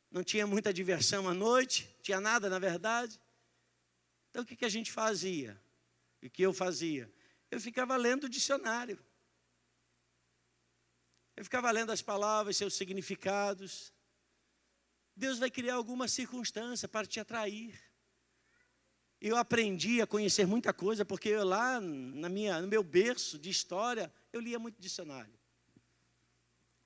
não tinha muita diversão à noite, tinha nada na verdade. Então o que a gente fazia? E o que eu fazia? Eu ficava lendo o dicionário. Eu ficava lendo as palavras, seus significados. Deus vai criar alguma circunstância para te atrair. Eu aprendi a conhecer muita coisa, porque eu lá no meu berço de história, eu lia muito dicionário.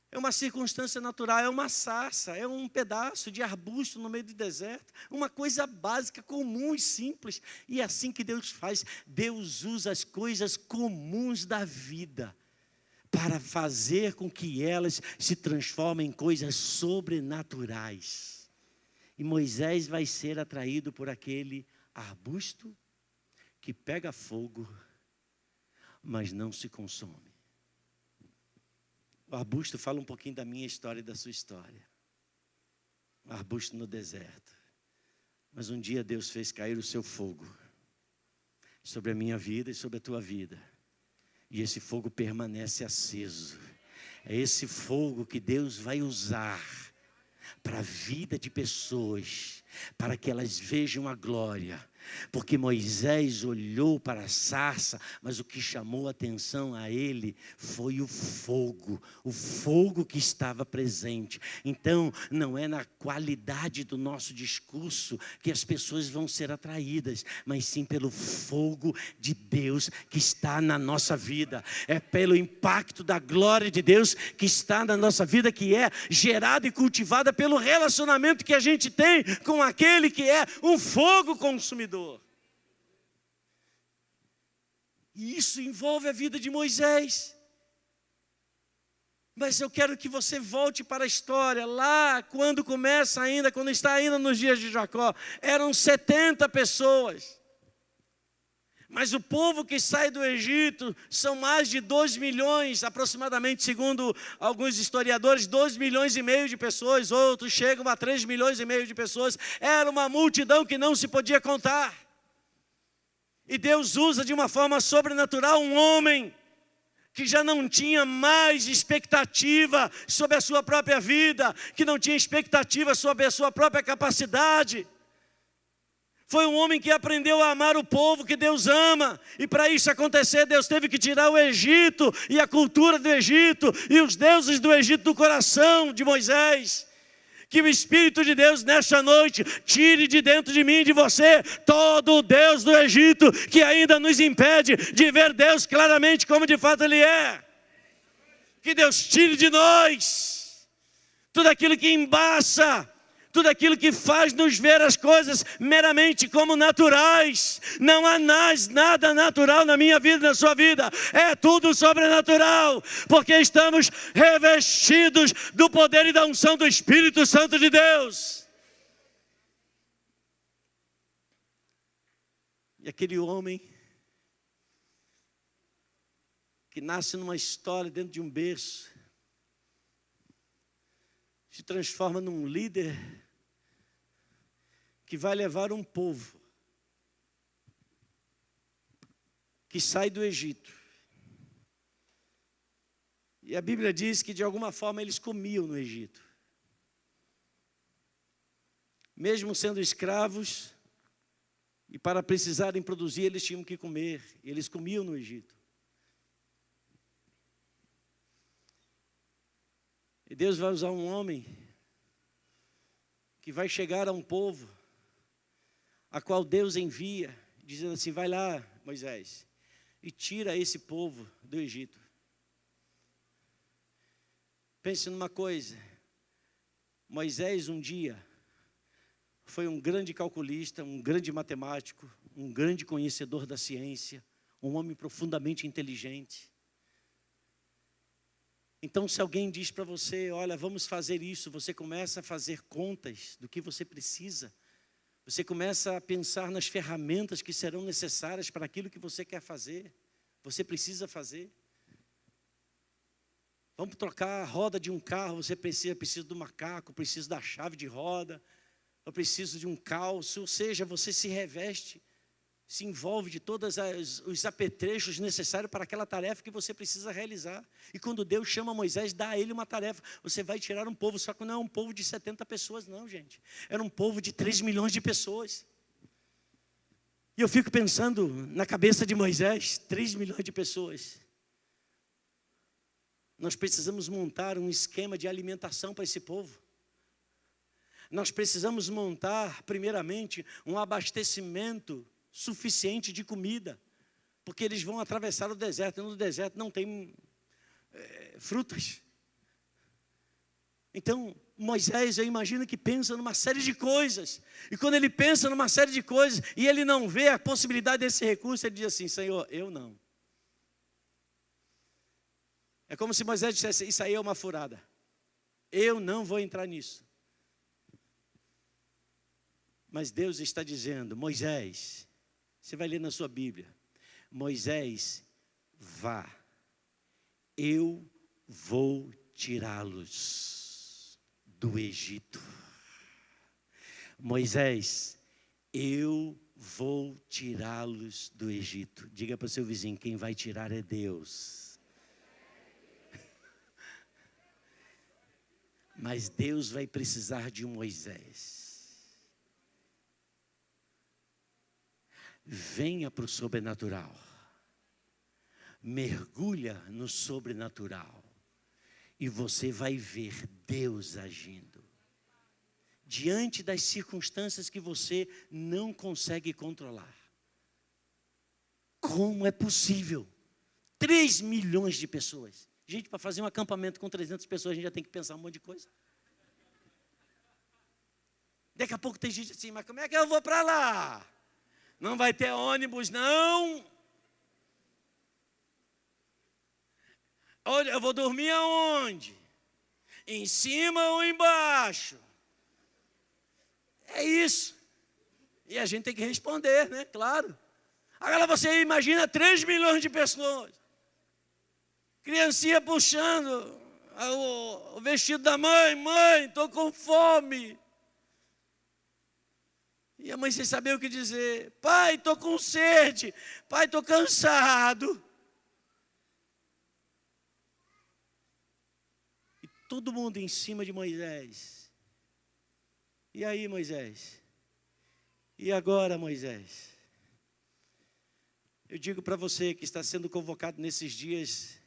É uma circunstância natural, é uma sarça, é um pedaço de arbusto no meio do deserto. Uma coisa básica, comum e simples. E é assim que Deus faz. Deus usa as coisas comuns da vida para fazer com que elas se transformem em coisas sobrenaturais. E Moisés vai ser atraído por aquele arbusto que pega fogo, mas não se consome. O arbusto fala um pouquinho da minha história e da sua história. O arbusto no deserto. Mas um dia Deus fez cair o seu fogo sobre a minha vida e sobre a tua vida. E esse fogo permanece aceso. É esse fogo que Deus vai usar para a vida de pessoas, para que elas vejam a glória. Porque Moisés olhou para a sarça, mas o que chamou a atenção a ele foi o fogo que estava presente. Então, não é na qualidade do nosso discurso que as pessoas vão ser atraídas, mas sim pelo fogo de Deus que está na nossa vida. É pelo impacto da glória de Deus que está na nossa vida, que é gerada e cultivada pelo relacionamento que a gente tem com aquele que é um fogo consumidor. E isso envolve a vida de Moisés. Mas eu quero que você volte para a história, lá quando começa ainda, quando está ainda nos dias de Jacó, eram 70 pessoas. Mas o povo que sai do Egito são mais de 2 milhões, aproximadamente, segundo alguns historiadores, 2,5 milhões de pessoas, outros chegam a 3,5 milhões de pessoas. Era uma multidão que não se podia contar. E Deus usa de uma forma sobrenatural um homem que já não tinha mais expectativa sobre a sua própria vida, que não tinha expectativa sobre a sua própria capacidade. Foi um homem que aprendeu a amar o povo que Deus ama. E para isso acontecer, Deus teve que tirar o Egito e a cultura do Egito e os deuses do Egito do coração de Moisés. Que o Espírito de Deus nesta noite tire de dentro de mim e de você todo o Deus do Egito que ainda nos impede de ver Deus claramente como de fato Ele é. Que Deus tire de nós tudo aquilo que embaça, tudo aquilo que faz nos ver as coisas meramente como naturais. Não há nada natural na minha vida, na sua vida. É tudo sobrenatural, porque estamos revestidos do poder e da unção do Espírito Santo de Deus. E aquele homem que nasce numa história dentro de um berço, se transforma num líder que vai levar um povo que sai do Egito. E a Bíblia diz que de alguma forma eles comiam no Egito. Mesmo sendo escravos, e para precisarem produzir eles tinham que comer, eles comiam no Egito. E Deus vai usar um homem que vai chegar a um povo a qual Deus envia, dizendo assim: vai lá, Moisés, e tira esse povo do Egito. Pense numa coisa, Moisés um dia foi um grande calculista, um grande matemático, um grande conhecedor da ciência, um homem profundamente inteligente. Então, se alguém diz para você: olha, vamos fazer isso, você começa a fazer contas do que você precisa. Você começa a pensar nas ferramentas que serão necessárias para aquilo que você quer fazer. Você precisa fazer. Vamos trocar a roda de um carro, você precisa do macaco, precisa da chave de roda, eu preciso de um calço. Ou seja, você se reveste, se envolve de todos os apetrechos necessários para aquela tarefa que você precisa realizar. E quando Deus chama Moisés, dá a ele uma tarefa. Você vai tirar um povo, só que não é um povo de 70 pessoas não, gente. Era um povo de 3 milhões de pessoas. E eu fico pensando na cabeça de Moisés, 3 milhões de pessoas. Nós precisamos montar um esquema de alimentação para esse povo. Nós precisamos montar, primeiramente, um abastecimento suficiente de comida, porque eles vão atravessar o deserto, e no deserto não tem frutas. Então, Moisés, eu imagino que pensa numa série de coisas, e quando ele pensa numa série de coisas, e ele não vê a possibilidade desse recurso, ele diz assim: Senhor, eu não. É como se Moisés dissesse: isso aí é uma furada, eu não vou entrar nisso. Mas Deus está dizendo: Moisés, você vai ler na sua Bíblia, Moisés, vá, eu vou tirá-los do Egito. Moisés, eu vou tirá-los do Egito. Diga para o seu vizinho: quem vai tirar é Deus. Mas Deus vai precisar de um Moisés. Venha para o sobrenatural, mergulha no sobrenatural, e você vai ver Deus agindo, diante das circunstâncias que você não consegue controlar. Como é possível? 3 milhões de pessoas. Gente, para fazer um acampamento com 300 pessoas, a gente já tem que pensar um monte de coisa. Daqui a pouco tem gente assim: mas como é que eu vou para lá? Não vai ter ônibus, não. Eu vou dormir aonde? Em cima ou embaixo? É isso. E a gente tem que responder, né? Claro. Agora você imagina 3 milhões de pessoas. Criancinha puxando o vestido da mãe: mãe, estou com fome. E a mãe sem saber o que dizer: pai, estou com sede, pai, estou cansado. E todo mundo em cima de Moisés. E aí, Moisés? E agora, Moisés? Eu digo para você que está sendo convocado nesses dias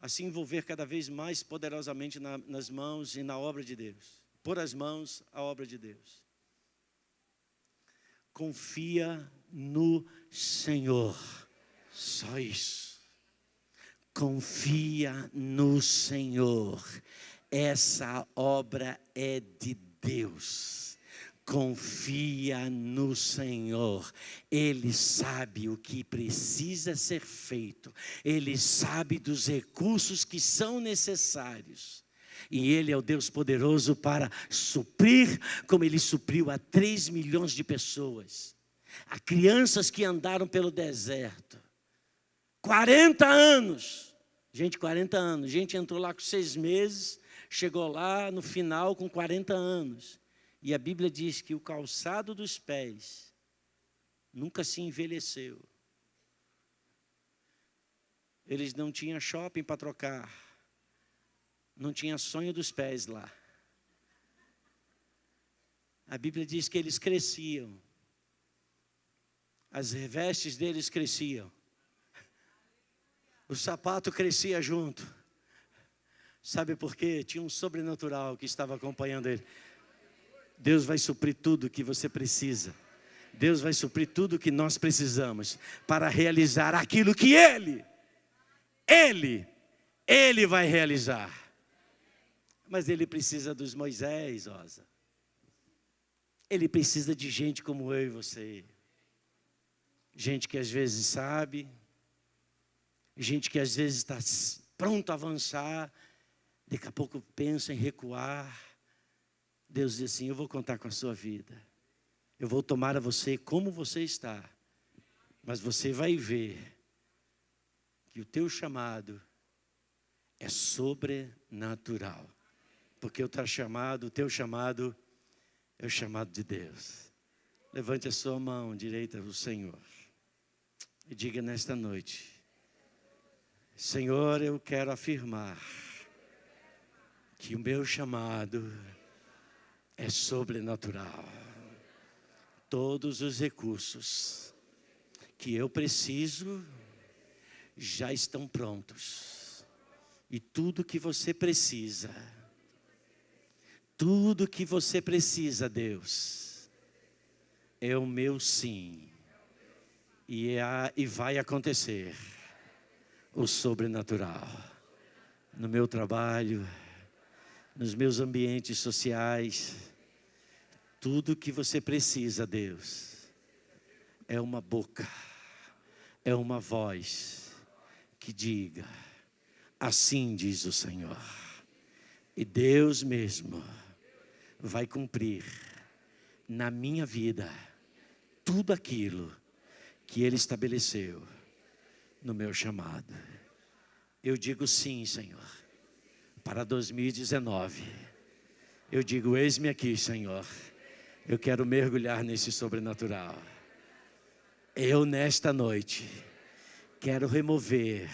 a se envolver cada vez mais poderosamente nas mãos e na obra de Deus. Pôr as mãos à obra de Deus. Confia no Senhor, só isso. Confia no Senhor, essa obra é de Deus. Confia no Senhor. Ele sabe o que precisa ser feito. Ele sabe dos recursos que são necessários. E Ele é o Deus poderoso para suprir, como Ele supriu a 3 milhões de pessoas. A crianças que andaram pelo deserto. 40 anos. Gente, 40 anos. Gente entrou lá com 6 meses, chegou lá no final com 40 anos. E a Bíblia diz que o calçado dos pés nunca se envelheceu. Eles não tinham shopping para trocar. Não tinha sonho dos pés lá. A Bíblia diz que eles cresciam. As vestes deles cresciam. O sapato crescia junto. Sabe por quê? Tinha um sobrenatural que estava acompanhando ele. Deus vai suprir tudo que você precisa. Deus vai suprir tudo que nós precisamos para realizar aquilo que Ele vai realizar. Mas Ele precisa dos Moisés, Rosa. Ele precisa de gente como eu e você. Gente que às vezes sabe. Gente que às vezes está pronto a avançar. Daqui a pouco pensa em recuar. Deus diz assim, eu vou contar com a sua vida. Eu vou tomar a você como você está. Mas você vai ver que o teu chamado é sobrenatural. Porque o teu chamado é o chamado de Deus. Levante a sua mão direita ao Senhor. E diga nesta noite, Senhor, eu quero afirmar que o meu chamado é sobrenatural. Todos os recursos que eu preciso já estão prontos. E tudo que você precisa, Deus, é o meu sim. E vai acontecer o sobrenatural. No meu trabalho, nos meus ambientes sociais, tudo que você precisa, Deus, é uma boca, é uma voz que diga, assim diz o Senhor. E Deus mesmo vai cumprir na minha vida tudo aquilo que Ele estabeleceu no meu chamado. Eu digo sim, Senhor. Para 2019, eu digo, eis-me aqui, Senhor. Eu quero mergulhar nesse sobrenatural. Eu, nesta noite, quero remover,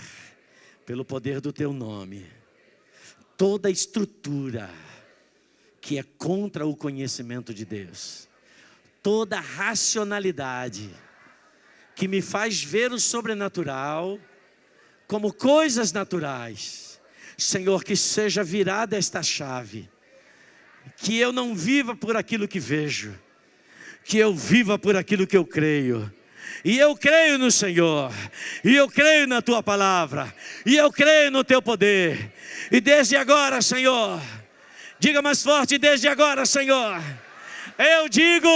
pelo poder do Teu nome, toda estrutura que é contra o conhecimento de Deus. Toda racionalidade que me faz ver o sobrenatural como coisas naturais. Senhor, que seja virada esta chave, que eu não viva por aquilo que vejo, que eu viva por aquilo que eu creio. E eu creio no Senhor, e eu creio na Tua palavra, e eu creio no Teu poder. E desde agora, Senhor, diga mais forte, desde agora, Senhor, eu digo,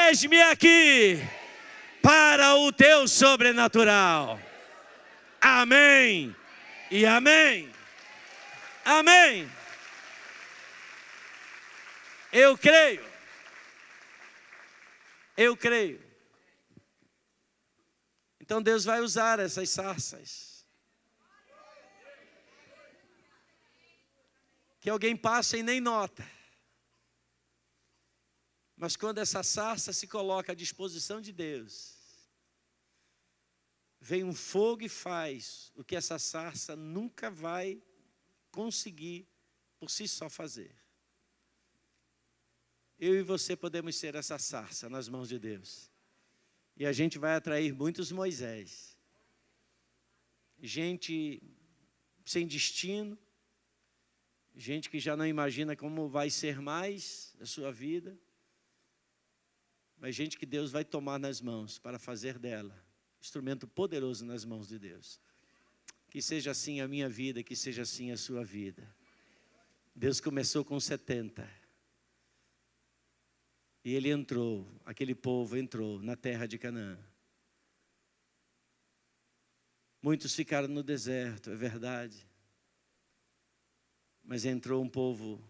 eis-me aqui para o Teu sobrenatural. Amém. E amém. Amém. Eu creio. Eu creio. Então Deus vai usar essas sarças. Que alguém passa e nem nota. Mas quando essa sarça se coloca à disposição de Deus, vem um fogo e faz o que essa sarça nunca vai conseguir por si só fazer. Eu e você podemos ser essa sarça nas mãos de Deus. E a gente vai atrair muitos Moisés. Gente sem destino. Gente que já não imagina como vai ser mais a sua vida. Mas gente que Deus vai tomar nas mãos para fazer dela instrumento poderoso nas mãos de Deus. Que seja assim a minha vida, que seja assim a sua vida. Deus começou com 70. E ele entrou, aquele povo entrou na terra de Canaã. Muitos ficaram no deserto, é verdade. Mas entrou um povo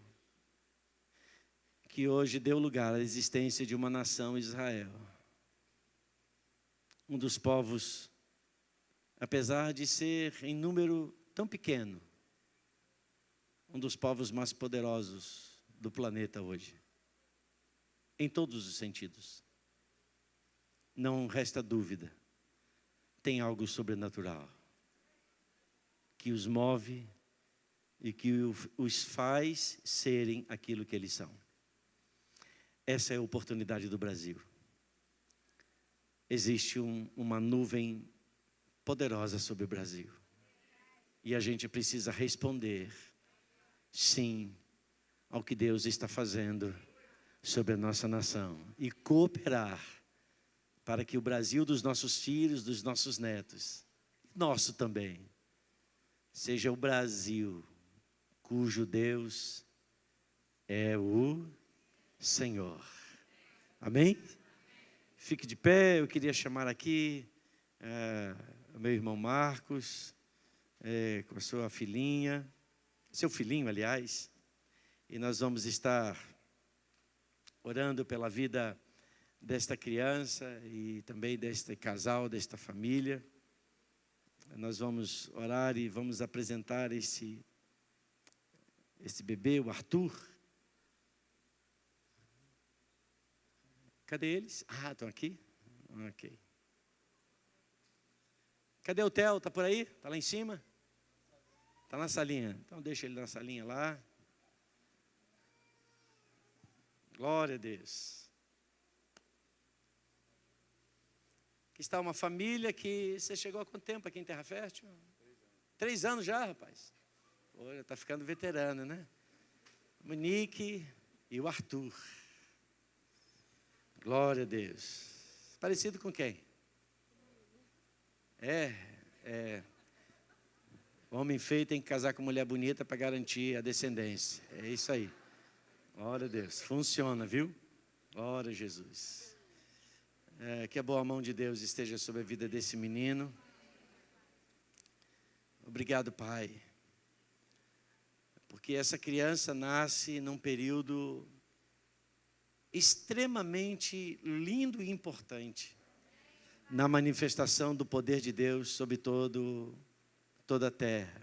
que hoje deu lugar à existência de uma nação, Israel. Um dos povos, apesar de ser em número tão pequeno, um dos povos mais poderosos do planeta hoje. Em todos os sentidos. Não resta dúvida. Tem algo sobrenatural que os move e que os faz serem aquilo que eles são. Essa é a oportunidade do Brasil. Existe uma nuvem poderosa sobre o Brasil. E a gente precisa responder sim ao que Deus está fazendo sobre a nossa nação. E cooperar para que o Brasil dos nossos filhos, dos nossos netos, nosso também, seja o Brasil cujo Deus é o Senhor. Amém? Fique de pé, eu queria chamar aqui o meu irmão Marcos, com a sua filhinha, seu filhinho, aliás, e nós vamos estar orando pela vida desta criança e também deste casal, desta família. Nós vamos orar e vamos apresentar esse bebê, o Arthur. Cadê eles? Ah, estão aqui? Ok. Cadê o Theo? Está por aí? Está lá em cima? Está na salinha. Então deixa ele na salinha lá. Glória a Deus. Aqui está uma família que... Você chegou há quanto tempo aqui em Terra Fértil? 3 anos já, rapaz. Olha, está ficando veterano, né? Monique e o Arthur. Glória a Deus. Parecido com quem? O homem feio tem que casar com mulher bonita para garantir a descendência. É isso aí. Glória a Deus. Funciona, viu? Glória a Jesus. Que a boa mão de Deus esteja sobre a vida desse menino. Obrigado, Pai. Porque essa criança nasce num período extremamente lindo e importante na manifestação do poder de Deus sobre toda a terra.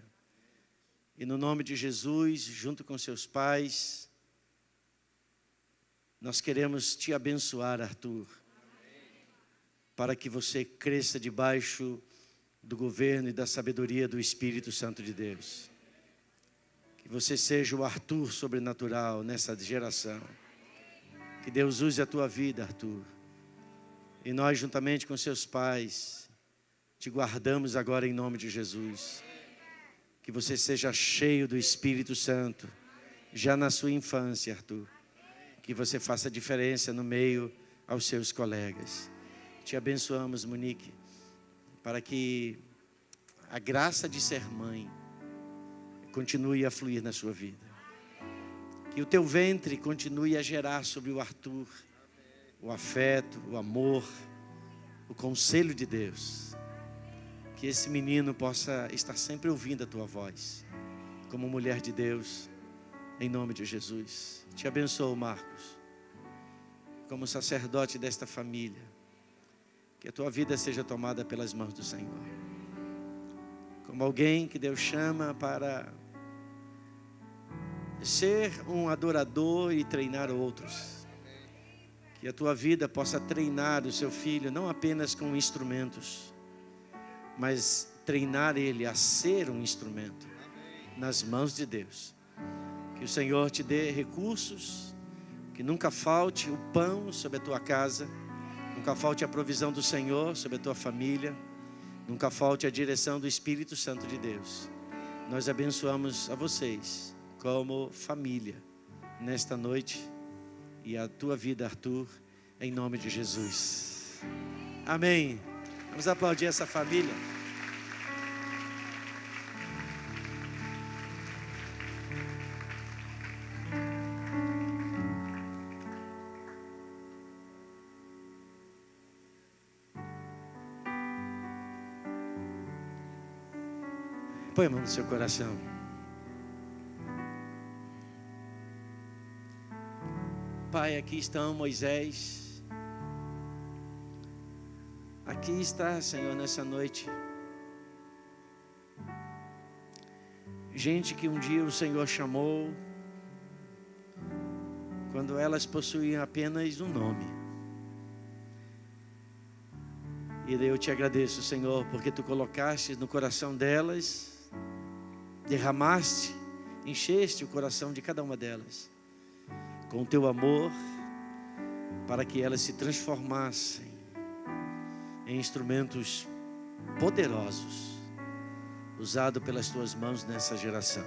E no nome de Jesus, junto com seus pais, nós queremos te abençoar, Arthur, para que você cresça debaixo do governo e da sabedoria do Espírito Santo de Deus. Que você seja o Arthur sobrenatural nessa geração. Que Deus use a tua vida, Arthur. E nós, juntamente com seus pais, te guardamos agora em nome de Jesus. Que você seja cheio do Espírito Santo, já na sua infância, Arthur. Que você faça diferença no meio aos seus colegas. Te abençoamos, Monique, para que a graça de ser mãe continue a fluir na sua vida. Que o teu ventre continue a gerar sobre o Arthur o afeto, o amor, o conselho de Deus. Que esse menino possa estar sempre ouvindo a tua voz, como mulher de Deus, em nome de Jesus. Te abençoo, Marcos, como sacerdote desta família. Que a tua vida seja tomada pelas mãos do Senhor. Como alguém que Deus chama para ser um adorador e treinar outros. Que a tua vida possa treinar o seu filho, não apenas com instrumentos, mas treinar ele a ser um instrumento nas mãos de Deus. Que o Senhor te dê recursos, que nunca falte o pão sobre a tua casa, nunca falte a provisão do Senhor sobre a tua família, nunca falte a direção do Espírito Santo de Deus. Nós abençoamos a vocês como família nesta noite e a tua vida, Arthur, em nome de Jesus. Amém. Vamos aplaudir essa família. Põe a mão no seu coração. Pai, aqui estão Moisés. Aqui está, Senhor, nessa noite. Gente que um dia o Senhor chamou, quando elas possuíam apenas um nome. E eu te agradeço, Senhor, porque Tu colocaste no coração delas, derramaste, encheste o coração de cada uma delas com o Teu amor, para que elas se transformassem em instrumentos poderosos, usados pelas Tuas mãos nessa geração.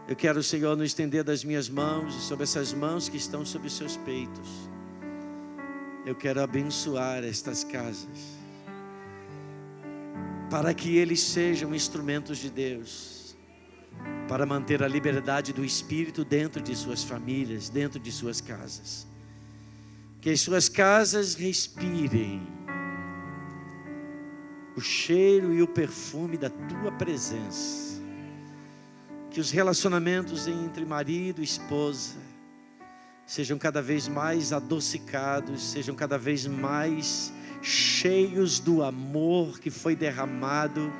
Eu quero, Senhor, no estender das minhas mãos e sobre essas mãos que estão sobre os seus peitos, eu quero abençoar estas casas, para que eles sejam instrumentos de Deus, para manter a liberdade do Espírito dentro de suas famílias, dentro de suas casas. Que as suas casas respirem o cheiro e o perfume da Tua presença. Que os relacionamentos entre marido e esposa sejam cada vez mais adocicados, sejam cada vez mais cheios do amor que foi derramado,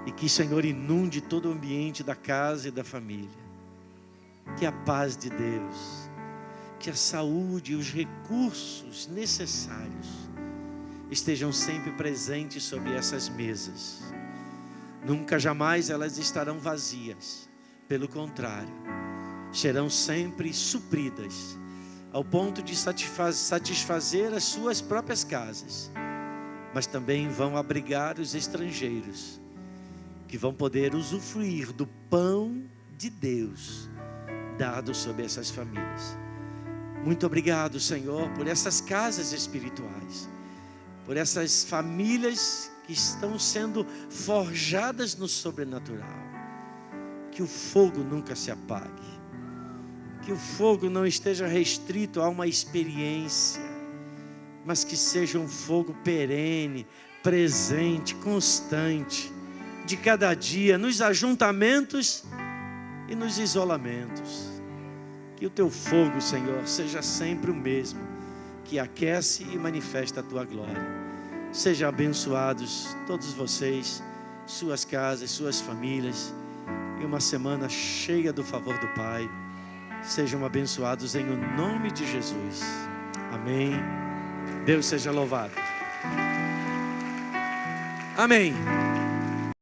e que, Senhor, inunde todo o ambiente da casa e da família. Que a paz de Deus, que a saúde e os recursos necessários estejam sempre presentes sobre essas mesas. Nunca jamais elas estarão vazias, pelo contrário, serão sempre supridas, ao ponto de satisfazer as suas próprias casas, mas também vão abrigar os estrangeiros, que vão poder usufruir do pão de Deus dado sobre essas famílias. Muito obrigado, Senhor, por essas casas espirituais, por essas famílias que estão sendo forjadas no sobrenatural. Que o fogo nunca se apague, que o fogo não esteja restrito a uma experiência, mas que seja um fogo perene, presente, constante, de cada dia, nos ajuntamentos e nos isolamentos. Que o Teu fogo, Senhor, seja sempre o mesmo, que aquece e manifesta a Tua glória. Sejam abençoados todos vocês, suas casas, suas famílias, e uma semana cheia do favor do Pai. Sejam abençoados em o nome de Jesus. Amém. Deus seja louvado. Amém.